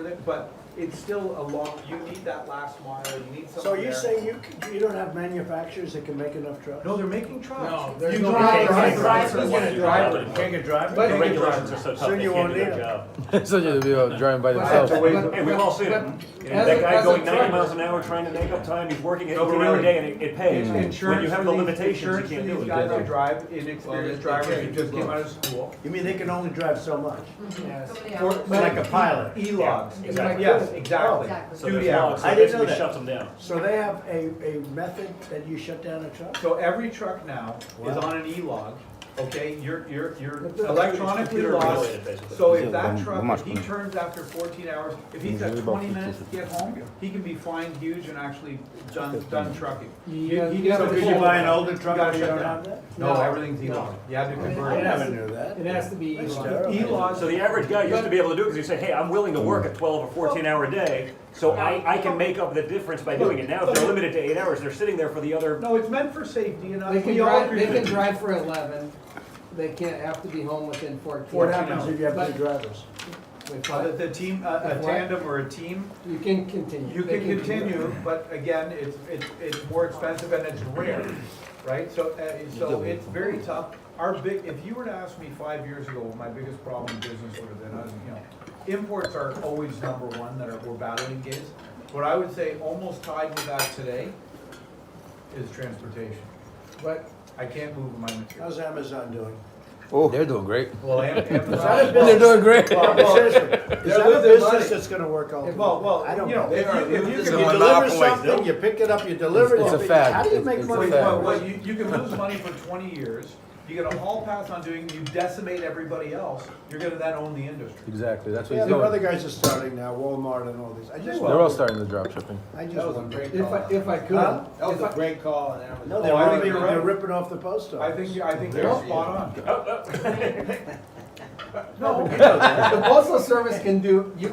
that, but it's still a long, you need that last mile, you need
So
someone
you
there.
say you don't have manufacturers that can make enough trucks?
No, they're making trucks.
No, there's
You
no
don't have
drivers.
drivers.
Drivers.
You get a driver.
Can't get drivers?
But
The
you get
regulations are
drivers.
so tough,
Soon
they
you
can't
won't
do
need
their
them.
job.
So you'll be driving by
But-
themselves.
That's a waste
but-
of-
And we've all seen it.
but
And that guy
as a
going 90
trucker-
miles an hour trying to make up time, he's working an
No, but
18-hour
really,
day and it pays. When
Insurance
you have
for
the
these-
limitations, you
insurance
can't
for
do
these
it.
guys that drive, inexperienced drivers who just came out of school.
You mean they can only drive so much?
Yes.
So many
For-
hours.
Like a pilot?
E-logs.
exactly.
Yes, exactly.
Exactly.
So
Do
there's
the
laws,
hours.
so
I didn't know
basically
that.
shuts them down.
So they have a method that you shut down a truck?
So every truck now is
Wow.
on an e-log, okay? You're
But the-
electronically
Computer
logged.
regulated, basically.
So if
Yeah,
that
one-
truck,
one
if he
much.
turns after 14 hours, if he's got
Usually about
20 minutes to
50.
get home, he can be fined huge and actually done trucking.
You
He
gotta-
just
you gotta
has to
Could
pull
you
pull
buy
over.
an older truck
You gotta
where you
shut
don't
down.
have that?
No,
No.
everything's e-log. You have to convert
I
it.
never knew that.
It has to be
That's
E-log.
terrible.
E-log.
So the average guy used to be able to do it because he'd say, hey, I'm willing to work a 12 or 14-hour day, so I can make up the difference by doing it. Now, if they're limited to 8 hours, they're sitting there for the other.
No, it's meant for safety and
They can
we all
drive,
agree
they
with
can
it.
drive for 11, they can't have to be home within 14.
What happens if you have
But-
two drivers?
Wait,
The
what?
team, a
What?
tandem or a team,
You can continue.
you
They
can continue, but again, it's more expensive and it's rare. right? So it's very tough. If you were to ask me 5 years ago, what my biggest problem in business would have been, imports are always number one we're battling against. What I would say almost tied with that today is transportation.
But
I can't move my material.
How's Amazon doing?
Oh, they're doing great.
Well, Amazon.
They're doing great.
Is that a business that's gonna work out?
Well,
I don't
you know,
know.
if you
You
can
deliver something, you pick it up, you deliver it.
It's a fact.
How do you
It's-
make
it's
money?
a fact.
Well, you can lose money for 20 years. You get a hall pass on doing, you decimate everybody else. You're gonna then own the industry.
Exactly, that's what
Yeah,
he's
the
doing.
other guys are starting now, Walmart and all these. I just
They're all starting the drop shipping.
I just
That was a
wonder.
great
if
call.
if I could,
Huh?
That was a great call on Amazon.
No,
Oh, I think you're
they're
right.
ripping off the post
I
office.
think you're spot on.
No, you know that.
the postal service can do,
I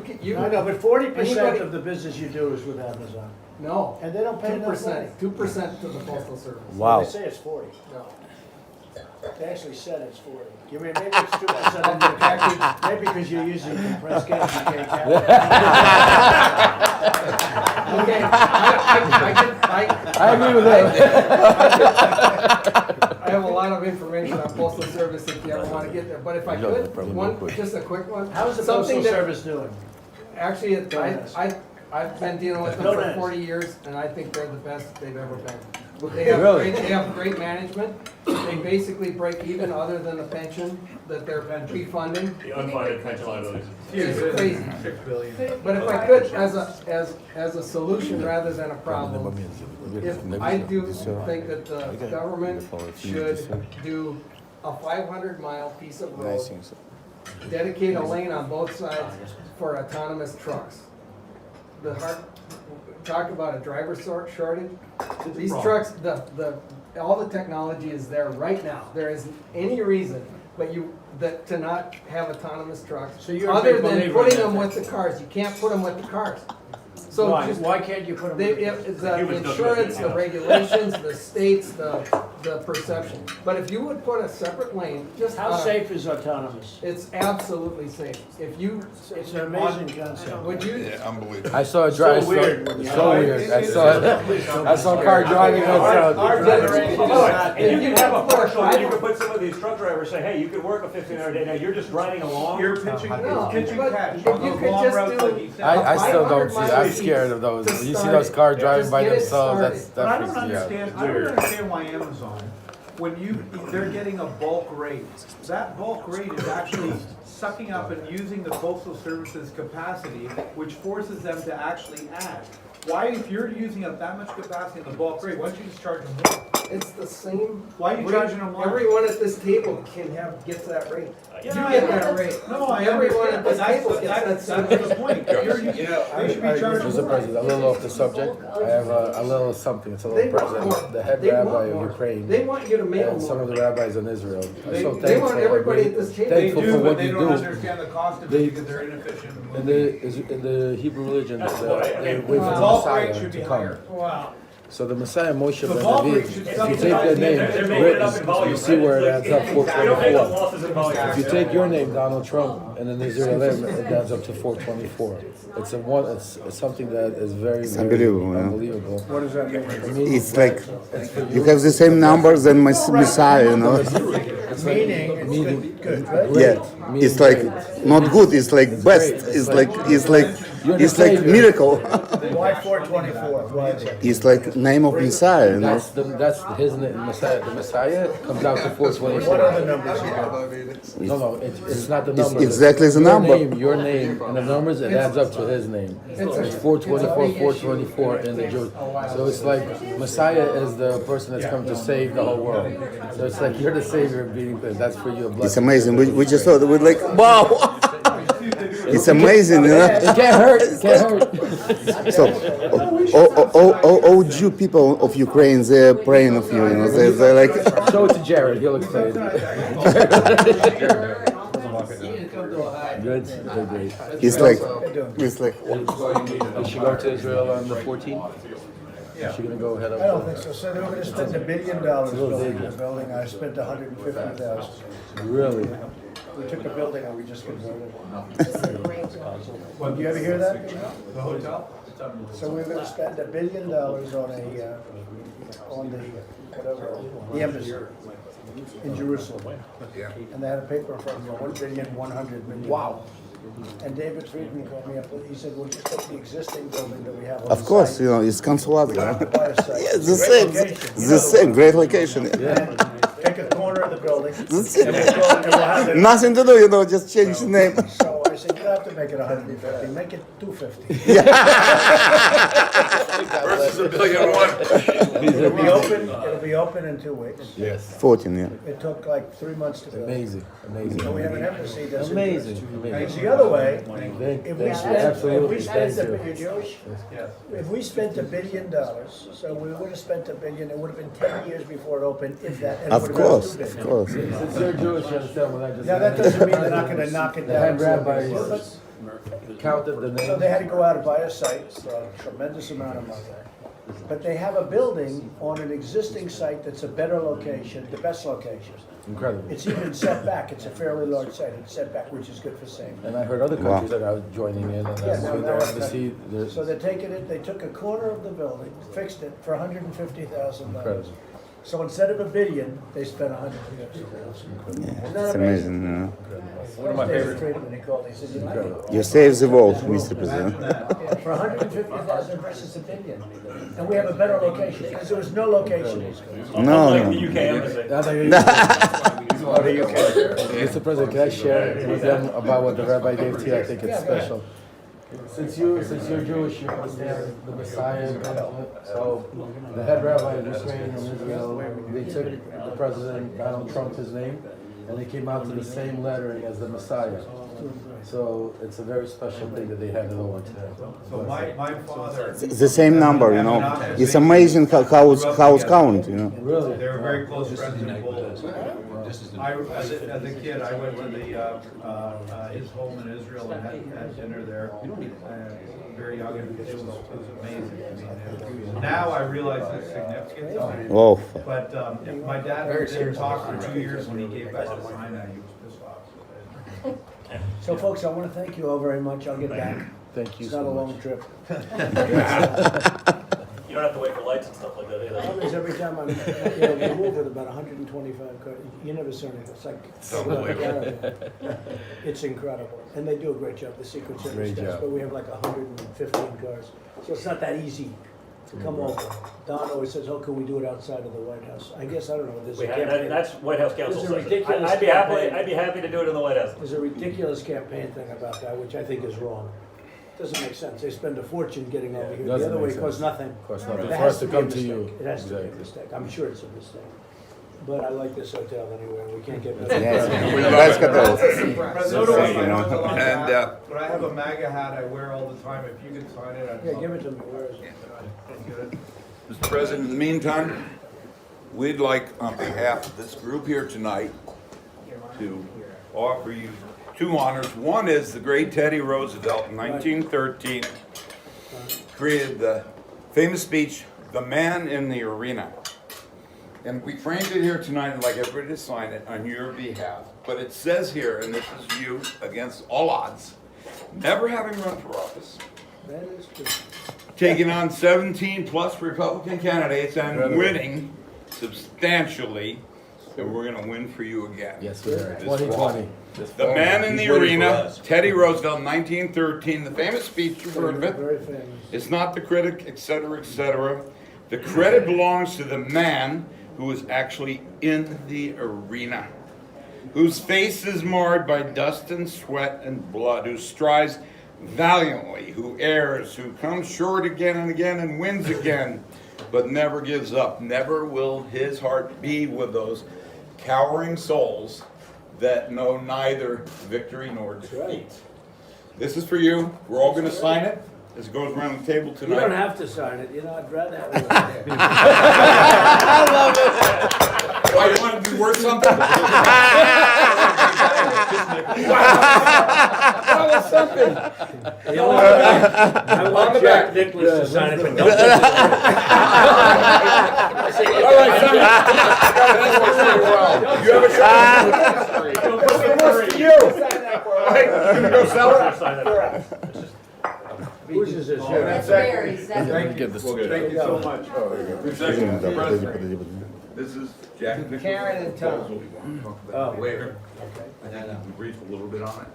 know, but 40%
Anybody-
of the business you do is with Amazon.
no,
And they don't pay enough money.
2% to the postal service.
Wow.
They say it's 40.
No.
They actually said it's 40. You mean, maybe it's 2% of your package, maybe because you're using compressed gas, you can't count.
Okay,
I agree with that.
I have a lot of information on postal service if you ever want to get there, but if I could, just a quick one.
How's the
Something
postal
that-
service doing?
Actually,
Bonus.
I've been dealing with them
Don't
for
ask.
40 years, and I think they're the best they've ever been.
Really?
They have great management. They basically break even other than the pension that they're pre-funding.
The unfunded pension liabilities.
It's crazy.
6 billion.
But if I could, as a solution rather than a problem, if I do think that the government should do a 500-mile piece of road, dedicate a lane on both sides for autonomous trucks. Talk about a driver shortage. These trucks, all the technology is there right now. There isn't any reason to not have autonomous trucks.
So you're a
other
big
than
believer
putting
in
them
that.
with the cars. You can't put them with the cars. So
Why?
just
Why can't you put them?
the insurance, the regulations, the states, the perception. But if you would put a separate lane, just
How safe is autonomous?
it's absolutely safe. If you,
It's an amazing concept.
would you,
Unbelievable.
I saw a drive.
So weird when you-
So weird. I saw a car driving
Our
outside.
generation
Oh,
is
boy,
not.
and you can have a partial, you can put some of these truck drivers say, hey, you could work a 15-hour day, now you're just riding along.
You're pitching,
No,
pitching
but
catch
if
on
you
those
could
long
just
routes
do-
like he said.
I still don't
500
see. I'm
miles
scared of those.
to
You see
start
those
it.
cars driving
Just
by
get it
themselves.
started.
But I
That
don't
freaks me out.
understand, I don't understand why Amazon, when they're getting a bulk rate, that bulk rate is actually sucking up and using the postal service's capacity, which forces them to actually add. Why, if you're using up that much capacity in the bulk rate, why don't you just charge them more?
it's the same.
Why are you
rate.
charging them more?
Everyone at this table gets that rate. You
Yeah,
get
I-
that rate.
No, I
Everyone
understand,
at
but
this
that's,
table gets that
that's
same
the point. They should be charged
Mr.
more.
President, a little off the subject. I have a little something. It's a
They
little
want more.
present. The head
They want
rabbi of
more.
Ukraine
They want you to mail
and some
more.
of the rabbis in Israel are so
They want
thankful.
everybody at this table.
They
Thankful
do,
for
but
what
they
you
don't
do.
understand the cost of
They-
it because they're inefficient.
In the Hebrew religion, they wait for the
Bulk rate
Messiah
should be
to come.
higher. Wow.
So the Messiah Moshe
The
ben
bulk rate
David,
should
if you
subsidize
take their
the-
name,
They're making it up in volume,
you see where it adds up
You don't make up
424.
losses in volume.
If you take your name, Donald Trump, and then there's your name, it adds up to 424. It's something that is very, very
unbelievable, yeah.
unbelievable.
What does that mean?
It means
It's like you have the same numbers than Messiah, you know.
Meaning, it's good, right?
Yeah, it's like not good. It's like best. It's like miracle.
Why 424? Why is it?
It's like name of Messiah, you know.
that's his name, Messiah. The Messiah comes out to
What
424.
other numbers you got?
No, it's not the
It's
number.
exactly the number.
Your name, and the numbers, it adds up to his name. It's 424 in the Jewish. So it's like Messiah is the person that's come to save the whole world. So it's like you're the savior being, that's for you a blessing.
It's amazing. We just thought we're like, wow. It's amazing, you know.
It can't hurt. It can't hurt.
So, all Jew people of Ukraine, they're praying of you, you know. They're like,
Show it to Jared. He'll explain. Good. They're great.
it's like,
Is she going to Israel on the 14th? Is she going to go head up?
I don't think so. So they were gonna spend $1 billion
a little
building
big.
the building. I spent 150,000.
Really?
We took a building and we just converted it.
This is a great one.
Did you ever hear that?
The hotel?
So we were gonna spend $1 billion on the whatever, the embassy in Jerusalem.
Yeah.
And they had a paper in front of them, 1,100,000,000.
Wow.
And David Friedman called me up, he said, well, just take the existing building that we have on
Of
the
course,
site.
you know, it's consulate.
We don't have to buy a site.
Yeah, it's the
Great
same.
location.
It's the same. Great location.
And take a corner of the building.
That's
and
it.
we'll have it.
Nothing to do, you know, just change the name.
So I said, you don't have to make it 150, make it 250.
Versus $1,000,000,001.
It'll be open in 2 weeks.
Yes.
14, yeah.
It took like 3 months to build.
Amazing, amazing.
And we have an embassy that's
Amazing,
interested.
amazing.
It's the other way.
Thank-
If we
thank you.
spent,
Absolutely,
you're
thank you.
Jewish?
Yes.
If we spent $1 billion, so we would have spent $1 billion, it would have been 10 years before it opened, if that. and it
Of
would have been
course,
$2 billion.
of course.
Since you're Jewish, you understand what I just
Now, that
said.
doesn't mean they're not gonna knock it
The
down.
head rabbi
But-
counted the names.
So they had to go out and buy a site for a tremendous amount of money. But they have a building on an existing site that's a better location, the best location.
Incredible.
It's even set back, it's a fairly large site, it's set back, which is good for safety.
And I heard other countries that are joining in, and
Yeah,
that's
no,
what
no,
they're
no.
to see.
So they're taking it, they took a corner of the building, fixed it for $150,000.
Incredible.
So instead of $1 billion, they spent $150,000.
Yeah,
Isn't that
it's
amazing?
amazing, you know.
One of my
David
favorite.
Friedman, he called, he said, you know,
Incredible.
You save the world, Mr. President.
yeah, for $150,000 versus $1 billion. And we have a better location, because there was no location.
No,
Unlike
no.
the UK embassy.
That's Mr. President, can I share with them about what the rabbi gave to you? I think it's special. Since you're Jewish, you understand the Messiah. So the head rabbi of Ukraine and Israel, they took the President Donald Trump, his name, and they came out to the same lettering as the Messiah. So it's a very special thing that they had it over today.
So my father.
It's the same number, you know. It's amazing how it's count, you know.
Really?
They were very close friends in Poland. As a kid, I went to his home in Israel and had dinner there. Very young, and it was amazing. I mean, now I realize the significance of it.
Oh,
But my dad didn't talk for 2 years when he gave back the sign, and he was pissed off.
So folks, I want to thank you all very much, I'll get back.
Thank you
It's not a
so
long
much.
trip.
You don't have to wait for lights and stuff like that either.
Always, every time I'm, we move with about 125 cars, you never saw anything, it's like. It's incredible, and they do a great job, the Secret Service
Great
does,
job.
but we have like 115 cars. So it's not that easy to come over. Don always says, oh, can we do it outside of the White House? I guess, I don't know, there's a campaign.
That's White House counsel
There's a
says.
ridiculous campaign.
I'd be happy to do it in the White House.
There's a ridiculous campaign thing about that, which I think is wrong. Doesn't make sense. They spend a fortune getting over here. The
Doesn't
other way
make
costs
sense.
nothing.
Costs nothing.
It
For
has
us to
be a
come to you.
mistake. It has to be a
Exactly.
mistake. I'm sure it's a mistake. But I like this hotel anyway. We can't get
Yeah,
better.
it's nice hotel.
So do I.
You know.
And,
But I have a MAGA hat I wear all the time. If you could sign it, I'd
Yeah,
love
give it to me. Where is it?
Mr. President, in the meantime, we'd like, on behalf of this group here tonight, to offer you two honors. One is the great Teddy Roosevelt in 1913 created the famous speech, "The Man in the Arena." And we framed it here tonight, and I'd like everybody to sign it on your behalf. But it says here, and this is you against all odds, never having run for office,
That is true.
taking on 17 plus Republican candidates and winning substantially, and we're gonna win for you again.
Yes, we are.
This fall.
2020.
The Man in the
He's waiting for
Arena,
us.
Teddy Roosevelt, 1913, the famous speech, you've heard of it.
Very famous.
It's not the critic, etc., etc. The credit belongs to the man who is actually in the arena, whose face is marred by dust and sweat and blood, who strives valiantly, who errs, who comes short again and again and wins again, but never gives up. Never will his heart be with those cowering souls that know neither victory nor defeat. This is for you. We're all going to sign it as it goes around the table
You
tonight.
don't have to sign it. You know, I'd rather have it.
Why, you want to be worth something? Wow, that's something.
I want Jack Nicklaus to sign it, but don't put it
All right, son. That's working well. You have a shot. What's for you? All right, you gonna go sell it?
Whose is this?
That's Barry's, that's
Let me get this.
Thank you so much.
Second, President.
Подожди.
This is Jack Nicholson's
Karen and Tom.
proposal. We want to talk about it later. And then we brief a little bit on it.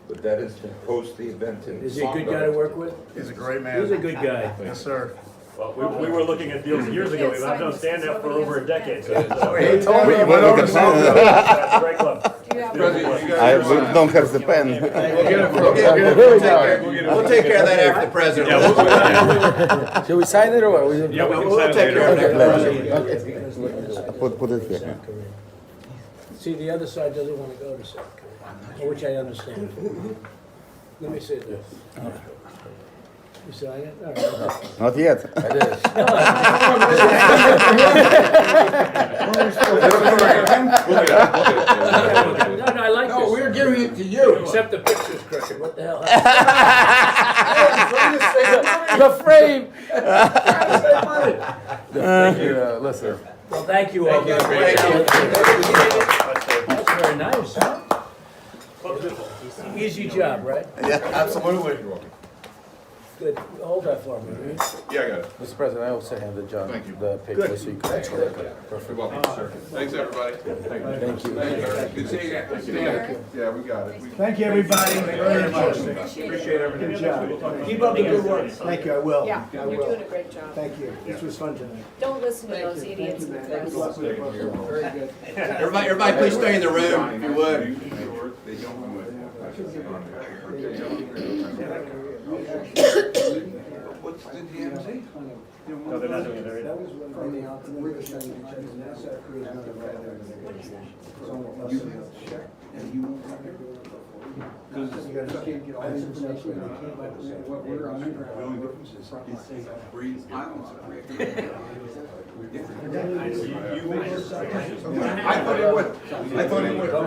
But that is to post the event in.
Is he a good guy to work with?
He's a great man.
He's a good guy.
Yes, sir.
Well, we were looking at deals years ago, we've had no stand-up for over a decade, so it's
He told me.
it's a great club.
Do you have?
President, you
I
guys-
don't have the pen.
We'll take care of that after the president.
Should we sign it or what?
Yeah, we'll take care of it after the president.
Put it here.
See, the other side doesn't want to go to South Korea, which I understand. Let me see this. You sign it? All right.
Not yet.
It is.
No, I like this.
No, we're giving it to you.
Except the picture's crooked, what the hell?
The frame. Thank you. Listen.
Well, thank you all.
Thank you.
That's very nice, huh? Easy job, right?
Yeah, absolutely.
Good. Hold that for me, will you?
Yeah, I got it.
Mr. President, I also handed John
Thank you.
the paper
Good.
so you can actually look at it.
You're
Perfect.
welcome, sir. Thanks, everybody.
Thank you.
Good seeing you again. Yeah, we got it.
Thank you, everybody. Very much.
Appreciate everything.
Good job. Keep up the good work. Thank you, I will.
Yeah,
I
you're
will.
doing a great job.
Thank you. This was fun tonight.
Don't listen to those idiots in the press.
Good luck with the program. Very good.
Everybody please stay in the room if you would.
They don't know it. What's the DMZ?
No, they're not doing it there either.
Because you can't get all this information. What we're underground. The only difference is it's 3 islands that we I thought it would. I thought it would. No.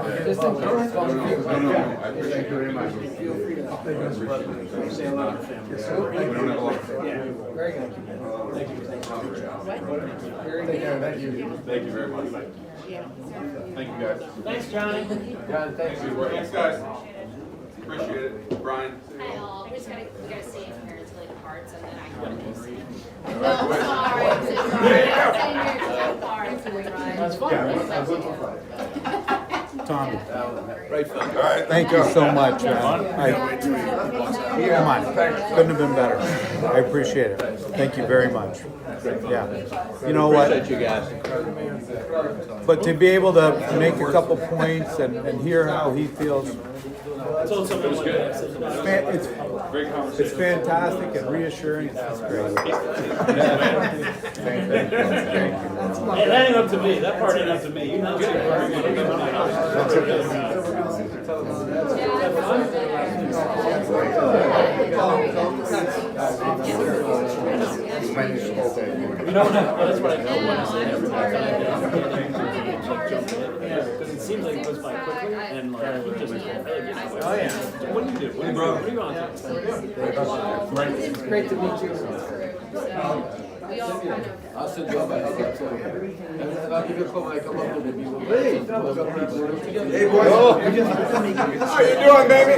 I appreciate it very much.
Say hello to the family.
We don't have a lot of family.
Very good. Thank you. Very good.
Thank you. Thank you very much. Thank you, guys.
Thanks, Johnny.
John, thanks.
Thanks, guys. Appreciate it. Brian.
Hi all, we just gotta say parents like cards and then I can.
All
No,
right,
sorry, I'm so sorry. I'm saying your cards, Brian.
That's fine.
Tommy.
Right, Phil.
All right.
Thank you so much, man. Come on, couldn't have been better. I appreciate it. Thank you very much. Yeah. You know what?
Appreciate you guys.
But to be able to make a couple points and hear how he feels, it's fantastic and reassuring. It's great.
Hey, that ain't up to me. That part ain't up to me. You know. That's what I felt when I said because it seems like it goes by quickly and like you just oh yeah. What do you do? What do you want to do?
It's great to meet you.
We all kind of.
I'll send you my and I'll give you a call when I come up to the people. Hey,
Hey, boys. How you doing, baby?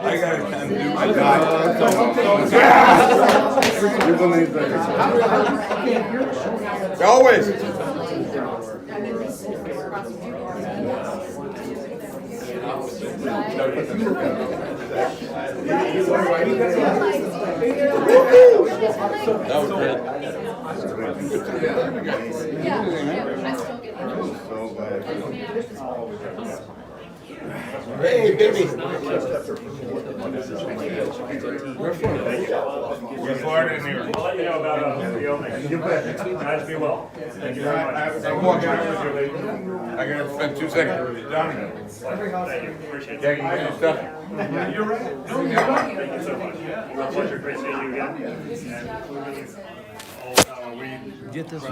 I gotta kind of do my job.
You're gonna need that.
Always.
That was good.
Hey, baby.
We're Florida in here. I'll let you know about the opening. You bet. Guys, be well. Thank you very much.
I'm walking out with you, lady. I gotta spend 2 seconds with you, Johnny.
Thank you. Appreciate it.
Jackie, you got your stuff?
Yeah, you're right. No, you're right. Thank you so much. My pleasure. Great seeing you again. And, we
Get this.